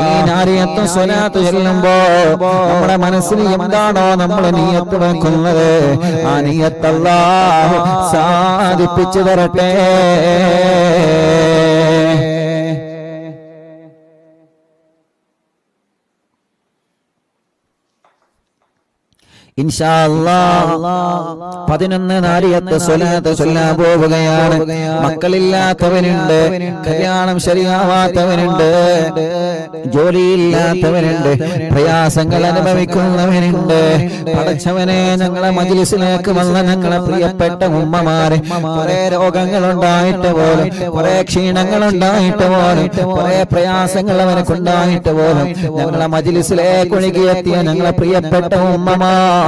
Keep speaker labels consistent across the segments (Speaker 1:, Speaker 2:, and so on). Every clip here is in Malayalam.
Speaker 1: ഈ നാരിയത്ത് സ്വലാത്ത് ചൊല്ലുമ്പോ നമ്മുടെ മനസ്സിൽ എന്താണോ നമ്മൾ നിയ്യത്ത് വെക്കുന്നത് ആ നിയ്യത്ത് അല്ലാഹു സാധിപ്പിച്ചു തരട്ടെ. ഇൻഷാ അല്ലാഹ് 11 നാരിയത്ത് സ്വലാത്ത് ചൊല്ലാൻ പോവുകയാണ്. മക്കളില്ലാത്തവനുണ്ട്, കല്യാണം ശരിയാവാത്തവനുണ്ട്, ജോലിയില്ലാത്തവനുണ്ട്, പ്രയാസങ്ങൾ അനുഭവിക്കുന്നവനുണ്ട്. പടച്ചവനെ, ഞങ്ങളെ മജ്‌ലിസിലേക്ക് വന്ന ഞങ്ങളെ പ്രിയപ്പെട്ട ഉമ്മമാരെ, കുറെ രോഗങ്ങളുണ്ടായിട്ട് പോലും, കുറെ ക്ഷീണങ്ങളുണ്ടായിട്ട് പോലും, കുറെ പ്രയാസങ്ങൾ അവനക്കുണ്ടായിട്ട് പോലും ഞങ്ങളെ മജ്‌ലിസിലേക്ക് ഒഴുകിയെത്തിയ ഞങ്ങളെ പ്രിയപ്പെട്ട ഉമ്മമാർ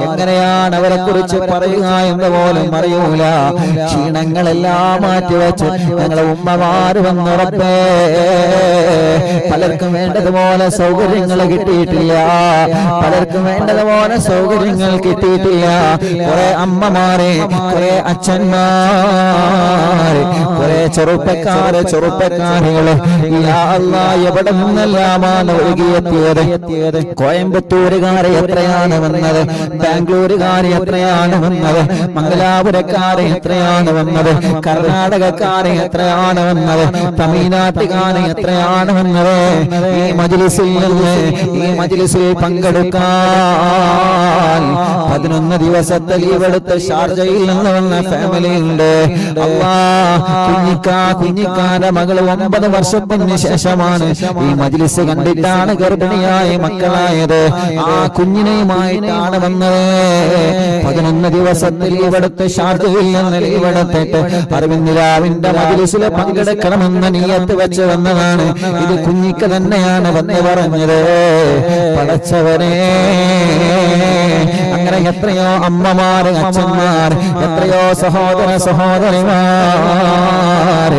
Speaker 1: എങ്ങനെയാണ് അവരെ കുറിച്ച് പറയുക എന്ന് പോലും അറിയൂല. ക്ഷീണങ്ങളെല്ലാം മാറ്റിവെച്ച് ഞങ്ങളെ ഉമ്മമാര് വന്ന് റബ്ബേ, പലർക്കും വേണ്ടതുപോലെ സൗകര്യങ്ങൾ കിട്ടിയിട്ടില്ല, പലർക്കും വേണ്ടതുപോലെ സൗകര്യങ്ങൾ കിട്ടിയിട്ടില്ല. കുറെ അമ്മമാരെ, കുറെ അച്ഛന്മാര്, കുറെ ചെറുപ്പക്കാരികള് എവിടെ നിന്നെല്ലാമാണ് ഒഴുകിയെത്തിയത്. കോയമ്പത്തൂരുകാരെ എത്രയാണ് വന്നത്, ബാംഗ്ലൂരുകാരെ എത്രയാണ് വന്നത്, മംഗലാപുരക്കാരെ എത്രയാണ് വന്നത്, കർണാടകക്കാരെ എത്രയാണ് വന്നത്, തമിഴ്നാട്ടുകാരെ എത്രയാണ് വന്നത്. ഈ മജ്‌ലിസിൽ നിന്ന്, ഈ മജ്‌ലിസിൽ പങ്കെടുക്കാൻ 11 ദിവസത്തെ ലീവ് എടുത്ത് ഷാർജയിൽ നിന്ന് വന്ന ഫാമിലി ഉണ്ട്. കുഞ്ഞിക്കാന്റെ മകള് 9 വർഷത്തിന് ശേഷമാണ് ഈ മജ്‌ലിസ് കണ്ടിട്ടാണ് ഗർഭിണിയായി മക്കളായത്. ആ കുഞ്ഞിനെയുമായിട്ടാണ് വന്നത്. 11 ദിവസത്തെ ലീവ് എടുത്ത് ഷാർജയിൽ നിന്ന് ലീവ് എടുത്തിട്ട് അരവിന്ദ് മജ്‌ലിസിൽ പങ്കെടുക്കണമെന്ന് നിയ്യത്ത് വെച്ച് വന്നതാണ്. ഇത് കുഞ്ഞിക്ക് തന്നെയാണ് വന്ന് പറഞ്ഞത്. പടച്ചവനെ, അങ്ങനെ എത്രയോ അമ്മമാര്, അച്ഛന്മാർ, എത്രയോ സഹോദരിമാർ,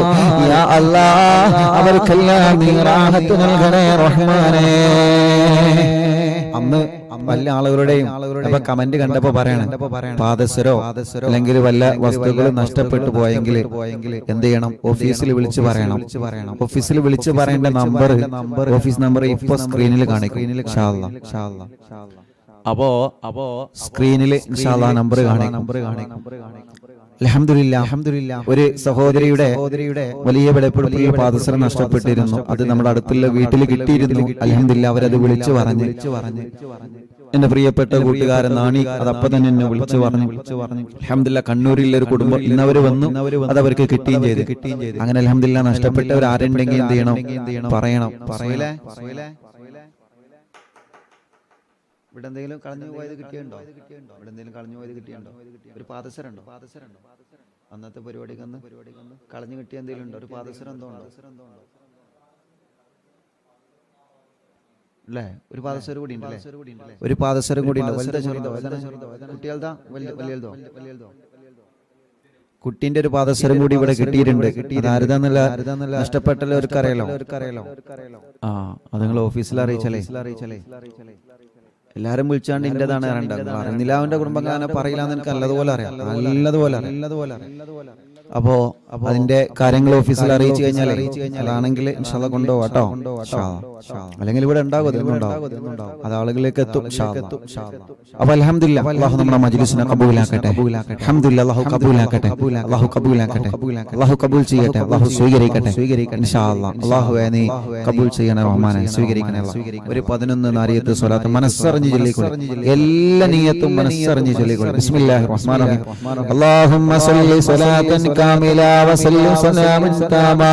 Speaker 1: യാ അല്ലാഹ്, അവർക്കെല്ലാം നീ റാഹത്ത് നൽകണേ റഹ്മാനേ. അന്ന് വല്ല ആളുകളുടെയും കമന്റ് കണ്ടപ്പോ പറയണം, പാദസരോ അല്ലെങ്കിൽ വല്ല വസ്തുക്കളും നഷ്ടപ്പെട്ടു പോയെങ്കിൽ എന്ത് ചെയ്യണം? ഓഫീസിൽ വിളിച്ച് പറയണം. ഓഫീസിൽ വിളിച്ച് പറയേണ്ട നമ്പർ, ഓഫീസ് നമ്പർ ഇപ്പൊ സ്ക്രീനിൽ കാണിക്കും. അപ്പോ സ്ക്രീനിൽ നമ്പർ കാണിക്കും. അൽഹംദുലില്ലാ, ഒരു സഹോദരിയുടെ വലിയ വെളിപ്പെടുത്തിയ പാദസരം നഷ്ടപ്പെട്ടിരുന്നു. അത് നമ്മുടെ അടുത്തുള്ള വീട്ടിൽ കിട്ടിയിരുന്നു. അൽഹംദുലില്ലാ, അവരത് വിളിച്ചു പറഞ്ഞു. എന്റെ പ്രിയപ്പെട്ട കൂട്ടുകാരൻ നാണി അതപ്പോ തന്നെ എന്നെ വിളിച്ചു പറഞ്ഞു. അൽഹംദുലില്ലാ, കണ്ണൂരിലെ ഒരു കുടുംബം ഇന്നവര് വന്നു, അത് അവർക്ക് കിട്ടുകയും ചെയ്തു. അങ്ങനെ അൽഹംദുലില്ലാ, നഷ്ടപ്പെട്ടവർ ആരുണ്ടെങ്കിൽ എന്ത് ചെയ്യണം? പറയണം. ഇവിടെ എന്തെങ്കിലും കളഞ്ഞു പോയത് കിട്ടിയുണ്ടോ? ഇവിടെ എന്തെങ്കിലും കളഞ്ഞു പോയത് കിട്ടിയുണ്ടോ? ഒരു പാദസരം ഉണ്ടോ? അന്നത്തെ പരിപാടിക്ക് കളഞ്ഞു കിട്ടിയ എന്തെങ്കിലും ഉണ്ടോ? ഒരു പാദസരം എന്തോ ഉണ്ടോ? അല്ലേ? ഒരു പാദസരം കൂടി ഉണ്ടല്ലേ? ഒരു പാദസരം കൂടി ഉണ്ട്. വലുതോ ചെറുതോ? കുട്ടികളുടെ വലിയതോ? കുട്ടീന്റെ ഒരു പാദസരം കൂടി ഇവിടെ കിട്ടിയിട്ടുണ്ട്. ആരുതാന്നല്ല നഷ്ടപ്പെട്ടവർക്ക് അറിയാലോ. ആ, അത് നിങ്ങൾ ഓഫീസിൽ അറിയിച്ചല്ലേ? എല്ലാരും വിളിച്ചാണ്ട് ഇന്റേതാണ് അറിയുന്നില്ല. അവന്റെ കുടുംബക്കാരനെ പറയില്ലാന്ന് എനിക്ക് നല്ലതുപോലെ അറിയാം. അപ്പോ അതിന്റെ കാര്യങ്ങൾ ഓഫീസിൽ അറിയിച്ചു കഴിഞ്ഞാൽ അതാണെങ്കിൽ ഇൻഷാല്ലാ കൊണ്ടുപോകാം കേട്ടോ. അല്ലെങ്കിൽ ഇവിടെ ഉണ്ടാകും, അത് ആളുകളിലേക്ക് എത്തും. അപ്പൊ അൽഹംദുലില്ലാ, അല്ലാഹു നമ്മുടെ മജ്‌ലിസിനെ കബൂലാക്കട്ടെ. അൽഹംദുലില്ലാ, അല്ലാഹു കബൂലാക്കട്ടെ. അല്ലാഹു കബൂൽ ചെയ്യട്ടെ. അല്ലാഹു സ്വീകരിക്കട്ടെ ഇൻഷാല്ലാ. അല്ലാഹുവേ, നീ കബൂൽ ചെയ്യണേ റഹ്മാനെ, സ്വീകരിക്കണേ. ഒരു 11 നാരിയത്ത് സ്വലാത്ത് മനസ്സറിഞ്ഞ് ചൊല്ലിക്കൊള്ളു. എല്ലാ നിയ്യത്തും മനസ്സറിഞ്ഞ് ചൊല്ലിക്കൊള്ളു. ബിസ്മില്ലാഹിർ റഹ്മാനിർ റഹീം. അല്ലാഹുമ്മ സ്വല്ലി സ്വലാത്തൻ കാമിലാ വസല്ലിം സലാമൻ താമാ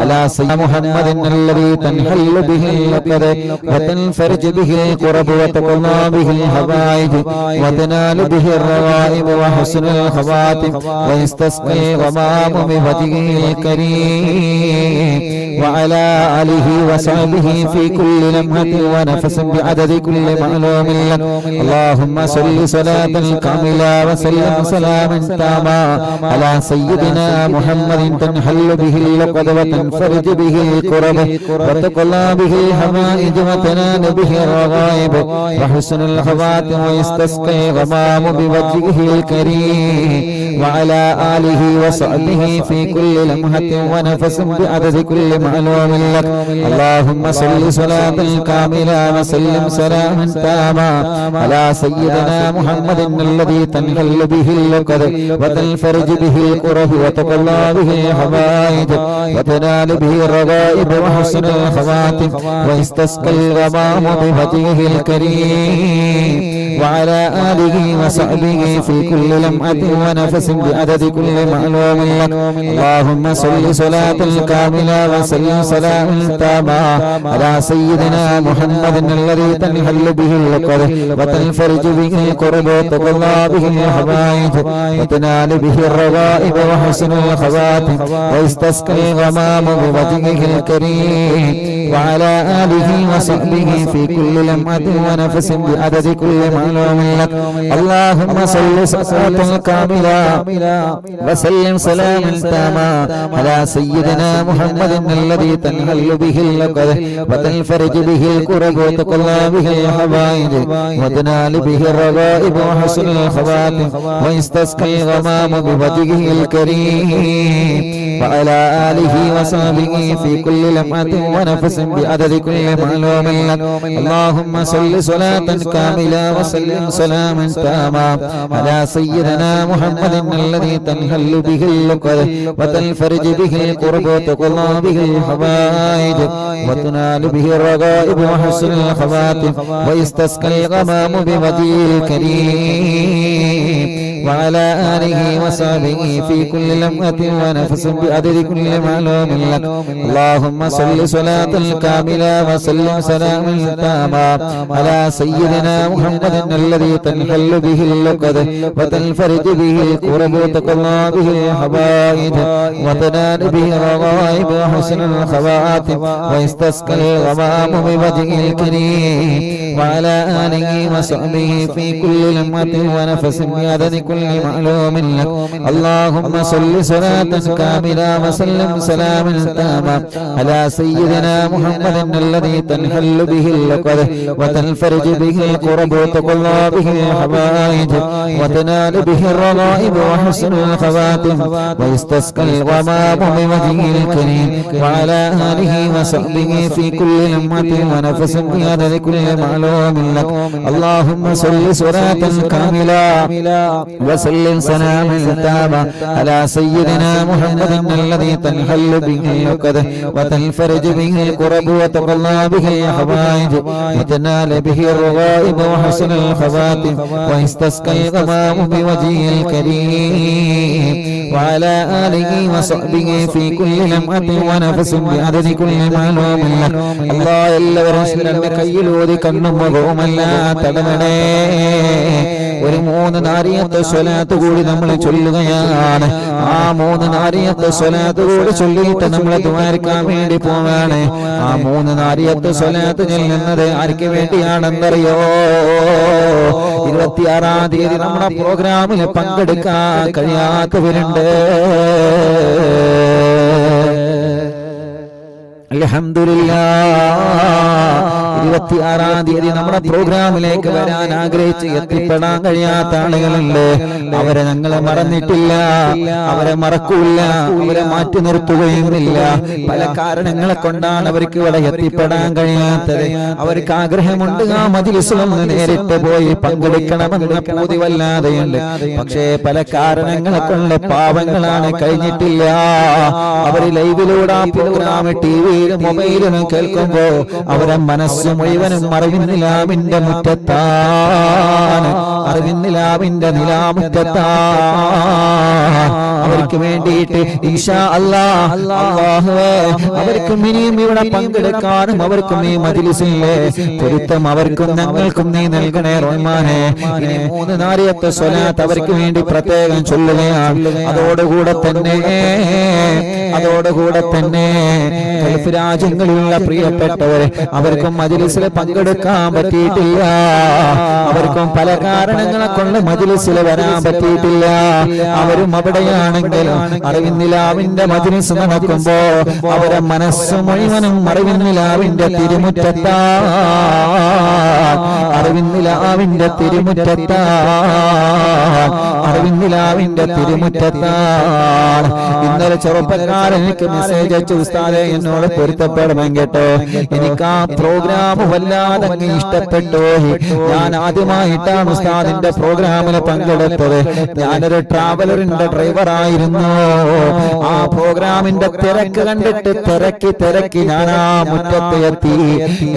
Speaker 1: അലാ സയ്യിദി മുഹമ്മദിൻ അല്ലദീ തൻഹല്ലു ബിഹിൽ ലഖദ് വതൻഫർജു ബിഹിൽ ഖുറബ് വതഖല്ലാ ബിഹിൽ ഹവായിജ് വതനാലു ബിഹിർ റവായിബ് വഹുസ്നുൽ ഖവാതിം വയസ്തസ്ഖി ഗമാമു ബിവജ്ഹിൽ കരീം വഅലാ ആലിഹി വസഹ്ബിഹി ഫീ കുല്ലി ലംഹത്തിൻ വനഫസിൻ ബിഅദദി കുല്ലി മഅലൂമിൻ ലക. അല്ലാഹുമ്മ സ്വല്ലി സ്വലാത്തൻ കാമിലാ വസല്ലിം സലാമൻ താമാ അലാ سيدنا محمد تنحل به اللقد وتنفرج به الكرب وتقلى به الحوائج وتنال به الرغائب وحسن الخواتم ويستسقي غمام بوجهه الكريم وعلى آله وصحبه في كل لمحة ونفس بعدد كل معلوم لك اللهم صل صلاة كاملة وسلم سلاما تاما على سيدنا محمد الذي تنحل به اللقد وتنفرج به الكرب وتقضى به الحوائج وتنال به الرغائب وحسن الخواتم ويستسقى الغمام بوجهه الكريم وعلى آله وصحبه في كل لمحة ونفس بعدد كل معلوم لك اللهم صل صلاة كاملة وسلم سلاما تاما على سيدنا محمد الذي تنحل به اللقد وتنفرج به الكرب وتقضى به الحوائج وتنال به الرغائب وحسن الخواتم ويستسقى الغمام بوجهه الكريم وعلى آله وصحبه في كل لمحة ونفس بعدد كل معلوم لك اللهم صل صلاة كاملة وسلم سلاما تاما على سيدنا محمد الذي تنحل به اللقد وتنفرج به الكرب وتقضى به الحوائج وتنال به الرغائب وحسن الخواتم ويستسقى الغمام بوجهه الكريم وعلى آله وصحبه في كل لمحة ونفس بعدد كل معلوم لك اللهم صل صلاة كاملة وسلم سلاما تاما على سيدنا محمد الذي تنحل به اللقد وتنفرج به الكرب وتقضى به الحوائج وتنال به الرغائب وحسن الخواتم ويستسقى الغمام بوجهه الكريم وعلى آله وصحبه في كل لمحة ونفس بعدد كل معلوم لك اللهم صل صلاة كاملة وسلم سلاما تاما على سيدنا محمد الذي تنحل به اللقد وتنفرج به الكرب وتقضى به الحوائج وتنال به الرغائب وحسن الخواتم ويستسقى الغمام بوجهه الكريم وعلى آله وصحبه في كل لمحة ونفس بعدد كل معلوم لك اللهم صل صلاة كاملة وسلم سلاما تاما على سيدنا محمد الذي تنحل به اللقد وتنفرج به الكرب وتقضى به الحوائج وتنال به الرغائب وحسن الخواتم ويستسقى الغمام بوجهه الكريم وعلى آله وصحبه في كل لمحة ونفس بعدد كل معلوم لك اللهم صل صلاة كاملة وسلم سلاما تاما على سيدنا محمد الذي تنحل به اللقد وتنفرج به الكرب وتقضى به الحوائج وتنال به الرغائب وحسن الخواتم ويستسقى الغمام بوجهه الكريم وعلى آله وصحبه في كل لمحة ونفس بعدد كل معلوم لك الله എല്ലാവരും സ്വന്തം കയ്യിലൂതി കണ്ണും മുഖവുമല്ലാത്തടമണേ ഒരു 3 നാരിയത്തെ സ്വലാത്ത് കൂടി നമ്മൾ ചൊല്ലുകയാണ് ആ 3 നാരിയത്തെ സ്വലാത്ത് കൂടി ചൊല്ലിയിട്ട് നമ്മൾ ദുആർക്കാൻ വേണ്ടി പോവാണ് ആ 3 നാരിയത്തെ സ്വലാത്ത് ചൊല്ലുന്നത് ആർക്ക് വേണ്ടിയാണെന്നറിയോ 26-ാം തീയതി നമ്മുടെ പ്രോഗ്രാമിൽ പങ്കെടുക്കാൻ കഴിയാത്തവരുണ്ട് അൽഹംദുലില്ലാഹ് 26-ാം തീയതി നമ്മുടെ പ്രോഗ്രാമിലേക്ക് വരാൻ ആഗ്രഹിച്ച് എത്തിപ്പെടാൻ കഴിയാത്ത ആളുകളുണ്ട് അവരെ ഞങ്ങളെ മറന്നിട്ടില്ല അവരെ മറക്കൂല അവരെ മാറ്റി നിർത്തുകയുമില്ല പല കാരണങ്ങളെ കൊണ്ടാണ് അവർക്ക് ഇവിടെ എത്തിപ്പെടാൻ കഴിയാത്തത് അവർക്ക് ആഗ്രഹമുണ്ട് ആ മജ്‌ലിസിൽ നേരിട്ട് പോയി പങ്കെടുക്കണമെന്ന് പൂതി വല്ലാതെയുണ്ട് പക്ഷേ പല കാരണങ്ങളെ കൊണ്ട് പാവങ്ങളാണ് കഴിഞ്ഞിട്ടില്ല അവർ ലൈവിലൂടെ പ്രോഗ്രാം ടിവിയിലും മൊബൈലിലും കേൾക്കുമ്പോ അവരെ മനസ്സ് മുഴുവനും അറിവിന്നിലാമിന്റെ മുറ്റത്താണ് അറിവിന്നിലാമിന്റെ നിലാമുറ്റത്താണ് അവർക്ക് വേണ്ടിയിട്ട് ഇൻഷാ അല്ലാഹ് അല്ലാഹുവേ അവർക്കും ഇനിയും ഇവിടെ പങ്കെടുക്കാനും അവർക്കും ഈ മജ്‌ലിസിലെ പൊരുത്തം അവർക്കും ഞങ്ങൾക്കും നീ നൽകണേ റഹ്മാനേ ഇനി 3 നാരിയത്തെ സ്വലാത്ത് അവർക്ക് വേണ്ടി പ്രത്യേകം ചൊല്ലുകയാണ് അതോടുകൂടെ തന്നെ ഗൾഫ് രാജ്യങ്ങളിലുള്ള പ്രിയപ്പെട്ടവരെ അവർക്കും മജ്‌ലിസിൽ പങ്കെടുക്കാൻ പറ്റിയിട്ടില്ല അവർക്കും പല കാരണ കാരണങ്ങളെ കൊണ്ട് മജ്‌ലിസിൽ വരാൻ പറ്റിയിട്ടില്ല. അവരും അവിടെയാണെങ്കിലും അറിവിന്നിലാവിന്റെ മജ്‌ലിസ് നടക്കുമ്പോ അവരെ മനസ്സ് മുഴുവനും അറിവിന്നിലാവിന്റെ തിരുമുറ്റത്താ, അറിവിന്നിലാവിന്റെ തിരുമുറ്റത്താ, അറിവിന്നിലാവിന്റെ തിരുമുറ്റത്താണ്. ഇന്നലെ ചെറുപ്പക്കാരൻ എനിക്ക് മെസ്സേജ് അയച്ചു, ഉസ്താദേ എന്നോട് പൊരുത്തപ്പെടണം കേട്ടോ, എനിക്ക് ആ പ്രോഗ്രാം വല്ലാതെ ഇഷ്ടപ്പെട്ടു. ഞാൻ ആദ്യമായിട്ടാണ് ഉസ്താദിന്റെ പ്രോഗ്രാമിൽ പങ്കെടുത്തത്. ഞാനൊരു ട്രാവലറിന്റെ ഡ്രൈവറായിരുന്നു. ആ പ്രോഗ്രാമിന്റെ തിരക്ക് കണ്ടിട്ട് തിരക്കി ഞാൻ ആ മുറ്റത്ത് എത്തി.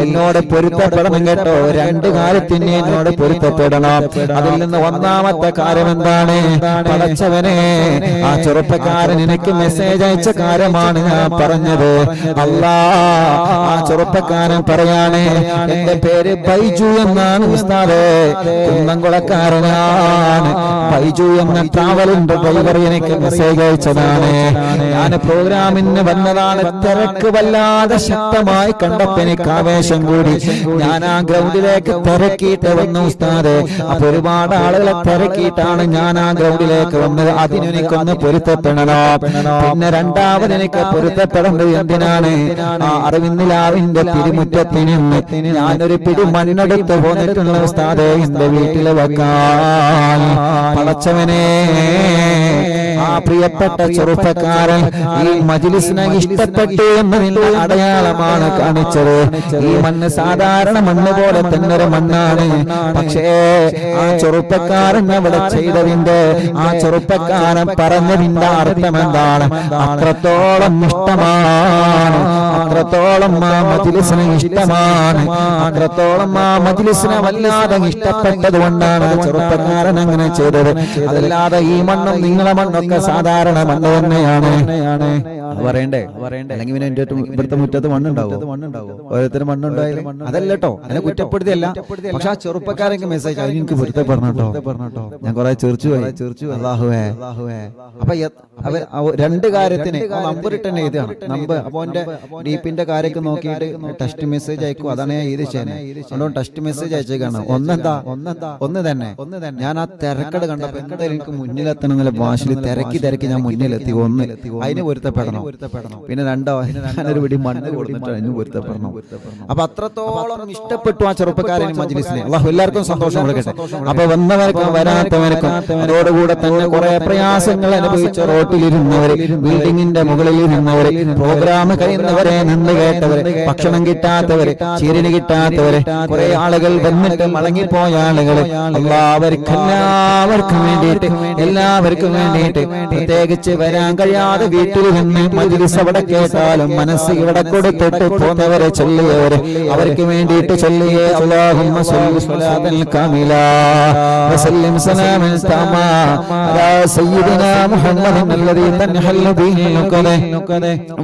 Speaker 1: എന്നോട് പൊരുത്തപ്പെടണം കേട്ടോ, രണ്ട് കാര്യത്തിന് എന്നോട് പൊരുത്തപ്പെടണം. അതിൽ നിന്ന് ഒന്നാമത്തെ കാര്യം എന്താണ്? പടച്ചവനെ, ആ ചെറുപ്പക്കാരൻ എനിക്ക് മെസ്സേജ് അയച്ച കാര്യമാണ് ഞാൻ പറഞ്ഞത്. അല്ലാ, ആ ചെറുപ്പക്കാരൻ പറയാണ്, എന്റെ പേര് ബൈജു എന്നാണ് ഉസ്താദേ, കുന്നംകുളക്കാരനാണ്. ബൈജു എന്ന ട്രാവലിന്റെ ഡ്രൈവർ എനിക്ക് മെസ്സേജ് അയച്ചതാണ്. ഞാൻ പ്രോഗ്രാമിന് വന്നതാണ്. തിരക്ക് വല്ലാതെ ശക്തമായി കണ്ടപ്പോ എനിക്ക് ആവേശം കൂടി. ഞാൻ ആ ഗ്രൗണ്ടിലേക്ക് തിരക്കിയിട്ട് വന്നു ഉസ്താദേ. അപ്പൊ ഒരുപാട് ആളുകളെ തിരക്കിയിട്ടാണ് ഞാൻ ആ ഗ്രൗണ്ടിലേക്ക് വന്നത്. അതിനെനിക്കൊന്ന് പൊരുത്തപ്പെടണോ. പിന്നെ രണ്ടാമത് എനിക്ക് പൊരുത്തപ്പെടേണ്ടത് എന്തിനാണ്? ആ അറിവിന്നിലാവിന്റെ തിരുമുറ്റത്തിന് ഞാനൊരു പിടി മണ്ണെടുത്ത് പോന്നിട്ടുള്ള ഉസ്താദേ എന്റെ വീട്ടിൽ വെക്കാൻ. പടച്ചവനെ, ആ പ്രിയപ്പെട്ട ചെറുപ്പക്കാരൻ ഈ മജ്‌ലിസിനെ ഇഷ്ടപ്പെട്ടു എന്നതിന്റെ അടയാളമാണ് കാണിച്ചത്. ഈ മണ്ണ് സാധാരണ മണ്ണ് പോലെ തന്നെ ഒരു മണ്ണാണ്. പക്ഷേ ആ ചെറുപ്പക്കാരൻ അവിടെ ചെയ്തതിന്റെ, ആ ചെറുപ്പക്കാരൻ പറഞ്ഞതിന്റെ അർത്ഥം എന്താണ്? അത്രത്തോളം ഇഷ്ടമാണ്, അത്രത്തോളം ആ മജ്‌ലിസിന് ഇഷ്ടമാണ്, അത്രത്തോളം ആ മജ്‌ലിസിനെ വല്ലാതെ ഇഷ്ടപ്പെട്ടത് കൊണ്ടാണ് ചെറുപ്പക്കാരൻ അങ്ങനെ ചെയ്തത്. അതല്ലാതെ ഈ മണ്ണും നിങ്ങളെ മണ്ണൊക്കെ സാധാരണ മണ്ണ് തന്നെയാണ് പറയണ്ടേ. അല്ലെങ്കിൽ പിന്നെ എന്റെ ഇവിടുത്തെ മുറ്റത്ത് മണ്ണുണ്ടാവും, ഓരോരുത്തരും മണ്ണുണ്ടായാലും അതല്ല കേട്ടോ, അതിനെ കുറ്റപ്പെടുത്തിയല്ല. പക്ഷെ ആ ചെറുപ്പക്കാരൊക്കെ മെസ്സേജ് അതിന് എനിക്ക് പൊരുത്തപ്പെടണം കേട്ടോ, ഞാൻ കുറെ ചെറിച്ചു അല്ലാഹുവേ. അപ്പൊ രണ്ട് കാര്യത്തിന് നമ്പർ ഇട്ടെന്നെ എഴുതുകയാണ്. നമ്പർ അപ്പൊ എന്റെ ഡീപ്പിന്റെ കാര്യമൊക്കെ നോക്കിയിട്ട് ടെക്സ്റ്റ് മെസ്സേജ് അയക്കും. അതാണ് ഞാൻ എഴുതിച്ചേനെ. അതുകൊണ്ട് ടെക്സ്റ്റ് മെസ്സേജ് അയച്ചേക്കാണ്. ഒന്ന് തന്നെ ഞാൻ ആ തിരക്കട് കണ്ടപ്പോ എന്തായാലും എനിക്ക് മുന്നിലെത്തണം എന്നുള്ള ഭാഷയിൽ തിരക്കി ഞാൻ മുന്നിലെത്തി. ഒന്ന് അതിന് പൊരുത്തപ്പെടണം. പിന്നെ രണ്ടോ ഞാനൊരു പിടി മണ്ണ് കൊടുത്തിട്ട് അതിന് പൊരുത്തപ്പെടണം. അപ്പൊ അത്രത്തോളം ഇഷ്ടപ്പെട്ടു ആ ചെറുപ്പക്കാരൻ മജ്‌ലിസിനെ. അല്ലാഹു എല്ലാവർക്കും സന്തോഷം കൊടുക്കട്ടെ. അപ്പൊ വന്നവർക്കും വരാത്തവർക്കും അതോടുകൂടെ തന്നെ കുറെ പ്രയാസങ്ങൾ അനുഭവിച്ച റോട്ടിലിരുന്നവര്, ബിൽഡിങ്ങിന്റെ മുകളിലിരുന്നവര്, പ്രോഗ്രാം കഴിയുന്നവരെ, നിന്ന് കേട്ടവര്, ഭക്ഷണം കിട്ടാത്തവര്, ചീരിന് കിട്ടാത്തവര്, കുറെ ആളുകൾ വന്നിട്ട് മടങ്ങിപ്പോയ ആളുകള്, എല്ലാവർക്കും വേണ്ടിയിട്ട് പ്രത്യേകിച്ച് വരാൻ കഴിയാതെ വീട്ടിൽ നിന്ന് മജ്‌ലിസ് അവിടെ കേട്ടാലും മനസ്സ് ഇവിടെ കൊടുത്തിട്ട് പോന്നവരെ ചൊല്ലിയവര്, അവർക്ക് വേണ്ടിയിട്ട് ചൊല്ലിയേ അല്ലാഹുമ്മ സ്വല്ലി സ്വലാത്തൻ കാമിലാ വസല്ലിം സലാമൻ തമാ അലാ സയ്യിദിനാ മുഹമ്മദിൻ അല്ലദീ തൻഹല്ലു ബിഹിൽ നുഖദ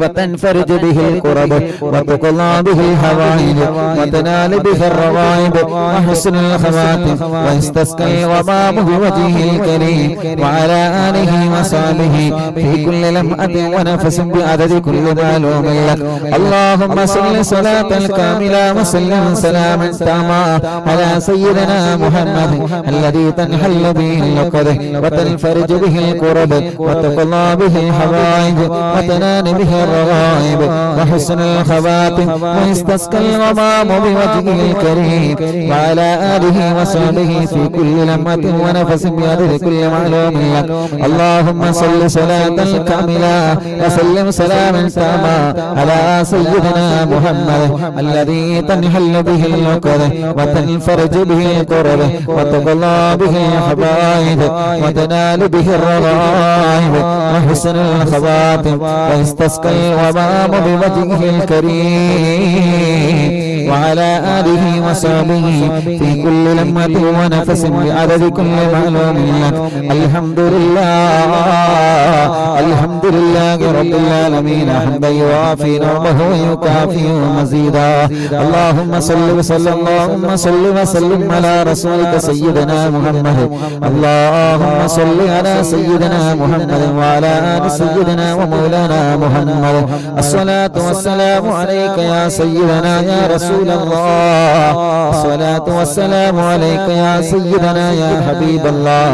Speaker 1: വതൻഫർജു ബിഹിൽ ഖുറബ വതുഖലാ ബിഹിൽ ഹവായിജ വതനാലു ബിഹിർ റവായിബ വഹുസ്നുൽ ഖവാതിം വയസ്തസ്കൽ വമാമു ബിവജ്ഹിൽ കരീം വഅലാ ആലിഹി വസഹബിഹി ഫീ കുല്ലി ലംഅത്തിൻ വനഫസിൻ ബിഅദദി കുല്ലി മാലൂമിൻ ലക് اللهم صل صلاة كاملة وسلم سلاما تاما على سيدنا محمد الذي تنحل به العقد وتنفرج به الكرب وتقضى به الحوائج وتنال به الرغائب وحسن الخواتم ويستسقى الغمام بوجهه الكريم وعلى آله وصحبه في كل لمحة ونفس بعدد كل معلوم لك اللهم صل صلاة كاملة وسلم سلاما تاما على سيدنا محمد الذي تنحل به العقد وتنفرج به الكرب وتقضى به الحوائج وتنال به الرغائب وحسن الخواتم ويستسقى الغمام بوجهه الكريم وعلى آله وصحبه في كل لمحة ونفس بعدد كل معلوم لك الحمد لله رب العالمين حمدا يوافي نعمه ويكافئ مزيدا اللهم صل وسلم على رسولك سيدنا محمد اللهم صل على سيدنا محمد وعلى آل سيدنا ومولانا محمد الصلاة والسلام عليك يا سيدنا يا رسول الله الله الصلاة والسلام عليك يا سيدنا يا حبيب الله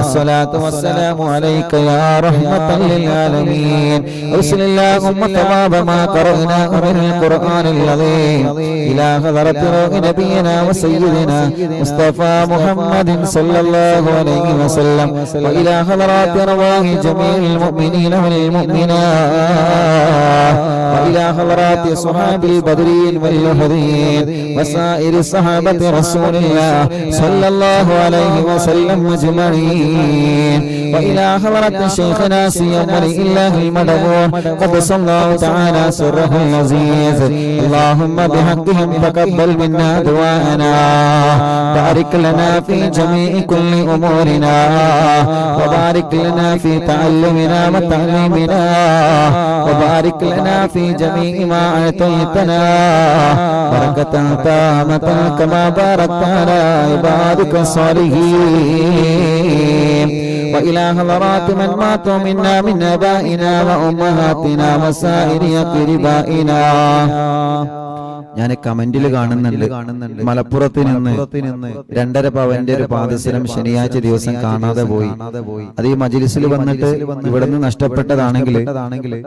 Speaker 1: الصلاة والسلام عليك يا رحمة للعالمين أرسل اللهم ثواب ما قرأناه من القرآن العظيم إلى حضرة روح نبينا وسيدنا مصطفى محمد صلى الله عليه وسلم وإلى حضرات أرواح جميع المؤمنين والمؤمنات وإلى حضرات صحاب البدرين والأحدين وسائر صحابة رسول الله صلى الله عليه وسلم أجمعين وإلى حضرة شيخنا سيما لله المدبور قدس الله تعالى سره العزيز اللهم بحقهم تقبل منا دعاءنا بارك لنا في جميع كل أمورنا وبارك لنا في تعلمنا وتعليمنا وبارك لنا في جميع ما أعطيتنا بركة تامة كما باركت على عبادك الصالحين وإلى حضرات من ماتوا منا من آبائنا وأمهاتنا وسائر أقربائنا ഞാൻ കമന്റിൽ കാണുന്നുണ്ട് മലപ്പുറത്ത് നിന്ന് 2.5 പവന്റെ ഒരു പാദസരം ശനിയാഴ്ച ദിവസം കാണാതെ പോയി. അത് ഈ മജ്‌ലിസിൽ വന്നിട്ട് ഇവിടെ നിന്ന് നഷ്ടപ്പെട്ടതാണെങ്കിൽ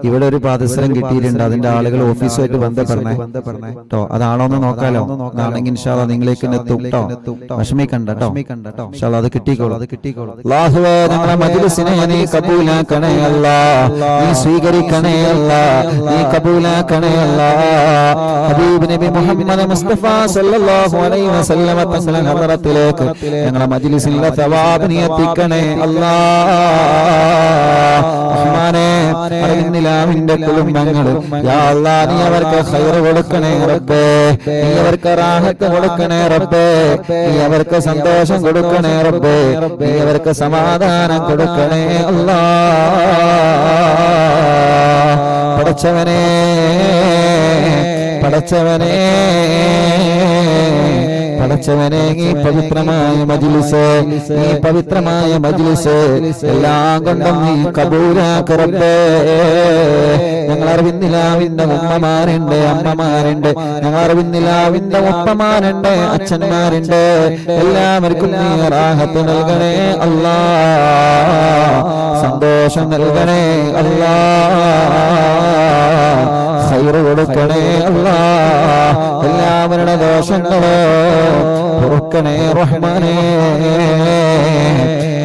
Speaker 1: ഇവിടെ ഒരു പാദസരം കിട്ടിയിട്ടുണ്ട്. അതിന്റെ ആളുകൾ ഓഫീസുമായിട്ട് ബന്ധപ്പെടണേ കേട്ടോ. അതാണോ എന്ന് നോക്കാലോ. അതാണെങ്കിൽ ഇൻഷാ അല്ലാഹ് നിങ്ങളിലേക്ക് എത്തും കേട്ടോ. വിഷമിക്കണ്ട കേട്ടോ. ഇൻഷാ അല്ലാഹ് അത് കിട്ടിക്കോളും. അല്ലാഹുവേ ഞങ്ങളുടെ മജ്‌ലിസിനെ നീ കബൂലാക്കണേ അല്ലാഹ്. നീ സ്വീകരിക്കണേ അല്ലാഹ്. നീ കബൂലാക്കണേ അല്ലാഹ്. ഹബീബ് നബി മുഹമ്മദ് മുസ്തഫ സല്ലല്ലാഹു അലൈഹി വസല്ലം തങ്ങളുടെ ഹദറത്തിലേക്ക് ഞങ്ങളുടെ മജ്‌ലിസിലെ സവാബ് നീ എത്തിക്കണേ അല്ലാഹ്. റഹ്മാനേ അറിവിന്റെ കുടുംബങ്ങൾ യാ അല്ലാഹ് നീ അവർക്ക് ഖൈർ കൊടുക്കണേ റബ്ബേ. നീ അവർക്ക് റാഹത്ത് കൊടുക്കണേ റബ്ബേ. നീ അവർക്ക് സന്തോഷം കൊടുക്കണേ റബ്ബേ. നീ അവർക്ക് സമാധാനം കൊടുക്കണേ അല്ലാഹ്. പടച്ചവനേ പടച്ചവനേ പടച്ചവനേ ഈ പവിത്രമായ മജ്‌ലിസ് ഈ പവിത്രമായ മജ്‌ലിസ് എല്ലാം കൊണ്ടും നീ കബൂലാക്ക് റബ്ബേ. ഞങ്ങൾ അറിവിന്നിലാവിന്റെ ഉമ്മമാരുണ്ട്, അമ്മമാരുണ്ട്. ഞങ്ങൾ അറിവിന്നിലാവിന്റെ ഉപ്പമാരുണ്ട്, അച്ഛന്മാരുണ്ട്. എല്ലാവർക്കും നീ റാഹത്ത് നൽകണേ അല്ലാഹ്. സന്തോഷം നൽകണേ അല്ലാഹ്. ഖൈർ കൊടുക്കണേ അല്ലാഹ്. എല്ലാവരുടെ ദോഷങ്ങളോ പൊറുക്കണേ റഹ്മാനേ.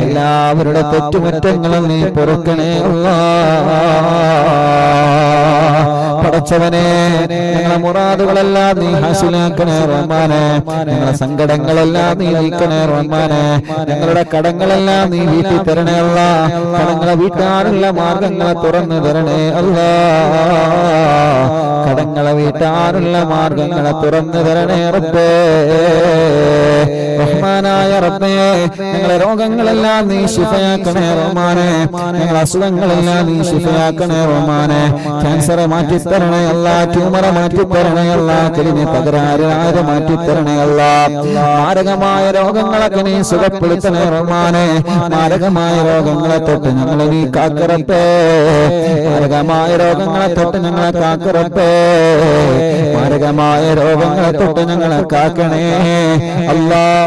Speaker 1: എല്ലാവരുടെ തെറ്റുകുറ്റങ്ങളും നീ പൊറുക്കണേ അല്ലാഹ്. പടച്ചവനെ ഞങ്ങളെ മുറാദുകളെല്ലാം നീ ഹാസിലാക്കണേ റഹ്മാനേ. ഞങ്ങളെ സങ്കടങ്ങളെല്ലാം നീ നീക്കണേ റഹ്മാനേ. ഞങ്ങളുടെ കടങ്ങളെല്ലാം നീ വീട്ടി തരണേ അല്ലാഹ്. കടങ്ങളെ വീട്ടാനുള്ള മാർഗങ്ങളെ തുറന്നു തരണേ അല്ലാഹ്. കടങ്ങളെ വീട്ടാനുള്ള മാർഗങ്ങളെ തുറന്നു തരണേ റബ്ബേ. റഹ്മാനായ റബ്ബേ ഞങ്ങളെ രോഗങ്ങളെല്ലാം നീ ശിഫയാക്കണേ റഹ്മാനേ. ഞങ്ങളെ അസുഖങ്ങളെല്ലാം നീ ശിഫയാക്കണേ റഹ്മാനേ. ക്യാൻസർ മാറ്റിത്തരണേ അല്ലാഹ്. ട്യൂമർ മാറ്റിത്തരണേ അല്ലാഹ്. കിഡ്നി തകരാറ് മാറ്റിത്തരണേ അല്ലാഹ്. മാരകമായ രോഗങ്ങളൊക്കെ നീ സുഖപ്പെടുത്തണേ റഹ്മാനേ. മാരകമായ രോഗങ്ങളെ തൊട്ട് ഞങ്ങളെ നീ കാക്കറപ്പേ. മാരകമായ രോഗങ്ങളെ തൊട്ട് ഞങ്ങളെ കാക്കറപ്പേ. മാരകമായ രോഗങ്ങളെ തൊട്ട് ഞങ്ങളെ കാക്കണേ അല്ലാഹ്.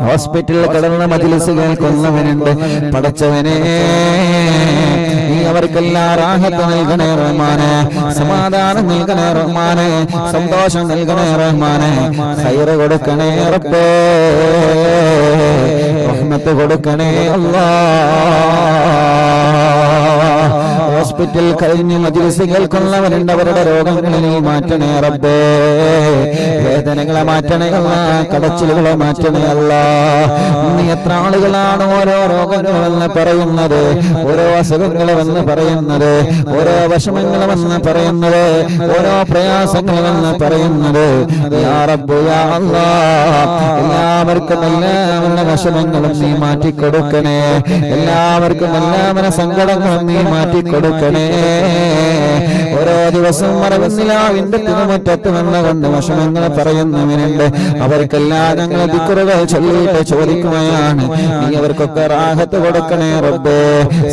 Speaker 1: ഹോസ്പിറ്റലിൽ കിടന്ന മജ്‌ലിസ് കേൾക്കുന്നവനുണ്ട്. പടച്ചവനെ നീ അവർക്കെല്ലാം റാഹത്ത് നൽകണേ റഹ്മാനേ. സമാധാനം നൽകണേ റഹ്മാനേ. സന്തോഷം നൽകണേ റഹ്മാനേ. ഖൈർ കൊടുക്കണേ റബ്ബേ. റഹ്മത്ത് കൊടുക്കണേ അല്ലാഹ്. ഹോസ്പിറ്റൽ കഴിഞ്ഞ് മജ്‌ലിസ് കേൾക്കുന്നവരുണ്ട്. അവരുടെ രോഗങ്ങളെ നീ മാറ്റണേ റബ്ബേ. വേദനകളെ മാറ്റണേ അല്ലാഹ്. കടച്ചിലുകളെ മാറ്റണേ അല്ലാഹ്. നീ എത്ര ആളുകളാണ് ഓരോ രോഗങ്ങളെന്ന് പറയുന്നത്, ഓരോ അസുഖങ്ങളെന്ന് പറയുന്നത്, ഓരോ വിഷമങ്ങളെന്ന് പറയുന്നത്, ഓരോ പ്രയാസങ്ങളെന്ന് പറയുന്നത്. യാ റബ്ബ് യാ അല്ലാഹ് എല്ലാവർക്കും എല്ലാവരുടെ വിഷമങ്ങളും നീ മാറ്റിക്കൊടുക്കണേ. എല്ലാവർക്കും എല്ലാവരുടെ സങ്കടങ്ങളും നീ മാറ്റിക്കൊടുക്കണേ. ഓരോ ദിവസവും മറവിന്നിലാവിന്റെ തിരുമുറ്റത്ത് വന്നുകൊണ്ട് വിഷമങ്ങൾ പറയുന്നവനുണ്ട്. അവർക്കെല്ലാം ഞങ്ങൾ ദിക്റുകൾ ചൊല്ലിയിട്ട് ചോദിക്കുകയാണ്, നീ അവർക്കൊക്കെ റാഹത്ത് കൊടുക്കണേ റബ്ബേ.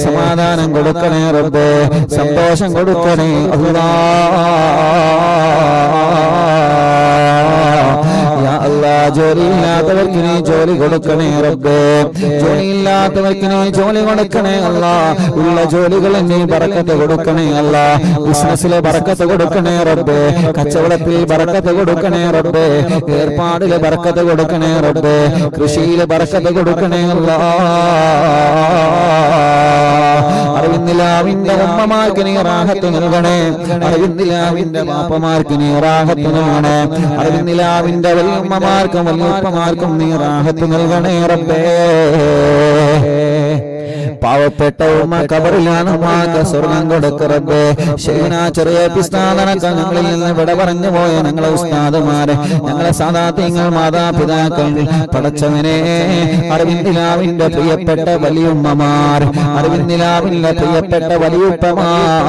Speaker 1: സമാധാനം കൊടുക്കണേ റബ്ബേ. സന്തോഷം കൊടുക്കണേ അല്ലാഹ്. അല്ലാ ജോലിയില്ലാത്തവർക്ക് നീ ജോലി കൊടുക്കണേ റബ്ബേ, ജോലിയില്ലാത്തവർക്ക് നീ ജോലി കൊടുക്കണേ അല്ലാ, ഉള്ള ജോലികൾ നീ ബറക്കത്ത് കൊടുക്കണേ അല്ലാ, ബിസിനസ്സിലെ ബറക്കത്ത് കൊടുക്കണേ റബ്ബേ, കച്ചവടത്തിൽ ബറക്കത്ത് കൊടുക്കണേ റബ്ബേ, ഏർപ്പാടിലെ ബറക്കത്ത് കൊടുക്കണേ റബ്ബേ, കൃഷിയിലെ ബറക്കത്ത് കൊടുക്കണേ അല്ലാ. അറിവിന്ദിലാവിന്റെ ഉമ്മമാർക്ക് നീ റാഹത്ത് നൽകണേ, അറിവിന്ദിലാവിന്റെ ബാപ്പമാർക്ക് നീ റാഹത്ത് നൽകണേ, അറിവിന്ദിലാവിന്റെ വല്യമ്മമാർക്കും വല്യപ്പമാർക്കും നീ റാഹത്ത് നൽകണേ റബ്ബേ. പാവപ്പെട്ട ഉമ്മ കബറിലാണ് ഉമ്മാക്ക് സ്വർഗം കൊടുക്ക് റബ്ബേ. ശൈഖുനാ ചെറിയ പിസ്താദനക്ക ഞങ്ങളിൽ നിന്ന് വിട പറഞ്ഞു പോയ ഞങ്ങളെ ഉസ്താദുമാരെ, ഞങ്ങളെ സാദാത്യങ്ങൾ, മാതാപിതാക്കൾ, പടച്ചവനെ അറിവിന്ദിലാവിന്റെ പ്രിയപ്പെട്ട വലിയുമ്മമാർ, അറിവിന്ദിലാവിന്റെ പ്രിയപ്പെട്ട വലിയുപ്പമാർ,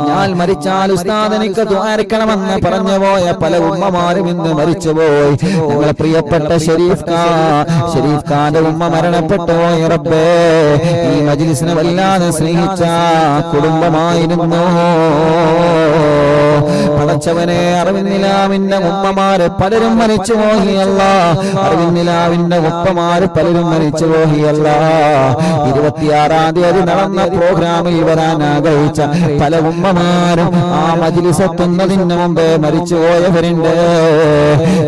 Speaker 1: ഞാൻ മരിച്ചാൽ ഉസ്താദ് എനിക്ക് ദ്വാരക്കണമെന്ന് പറഞ്ഞു പോയ പല ഉമ്മമാരും ഇന്ന് മരിച്ചുപോയി. ഞങ്ങളെ പ്രിയപ്പെട്ട ഷരീഫ് ഖാന്റെ ഉമ്മ മരണപ്പെട്ടു പോയ റബ്ബേ, ഈ മജ്ലിസിനെ വല്ലാതെ സ്നേഹിച്ച കുടുംബമായിരുന്നു പടച്ചവനെ. അറിവിന്ദിലാവിന്റെ ഉമ്മമാര് പലരും മരിച്ചു പോയിയല്ല, അറിവിന്ദിലാവിന്റെ ഉപ്പമാര് പലരും മരിച്ചു പോയിയല്ല. 26-ാം തീയതി നടന്ന പ്രോഗ്രാമിൽ വരാൻ ആഗ്രഹിച്ച പല ഉമ്മമാരും ആ മജ്ലിസ് എത്തുന്നതിന് മുമ്പേ മരിച്ചു പോയവരുണ്ട്.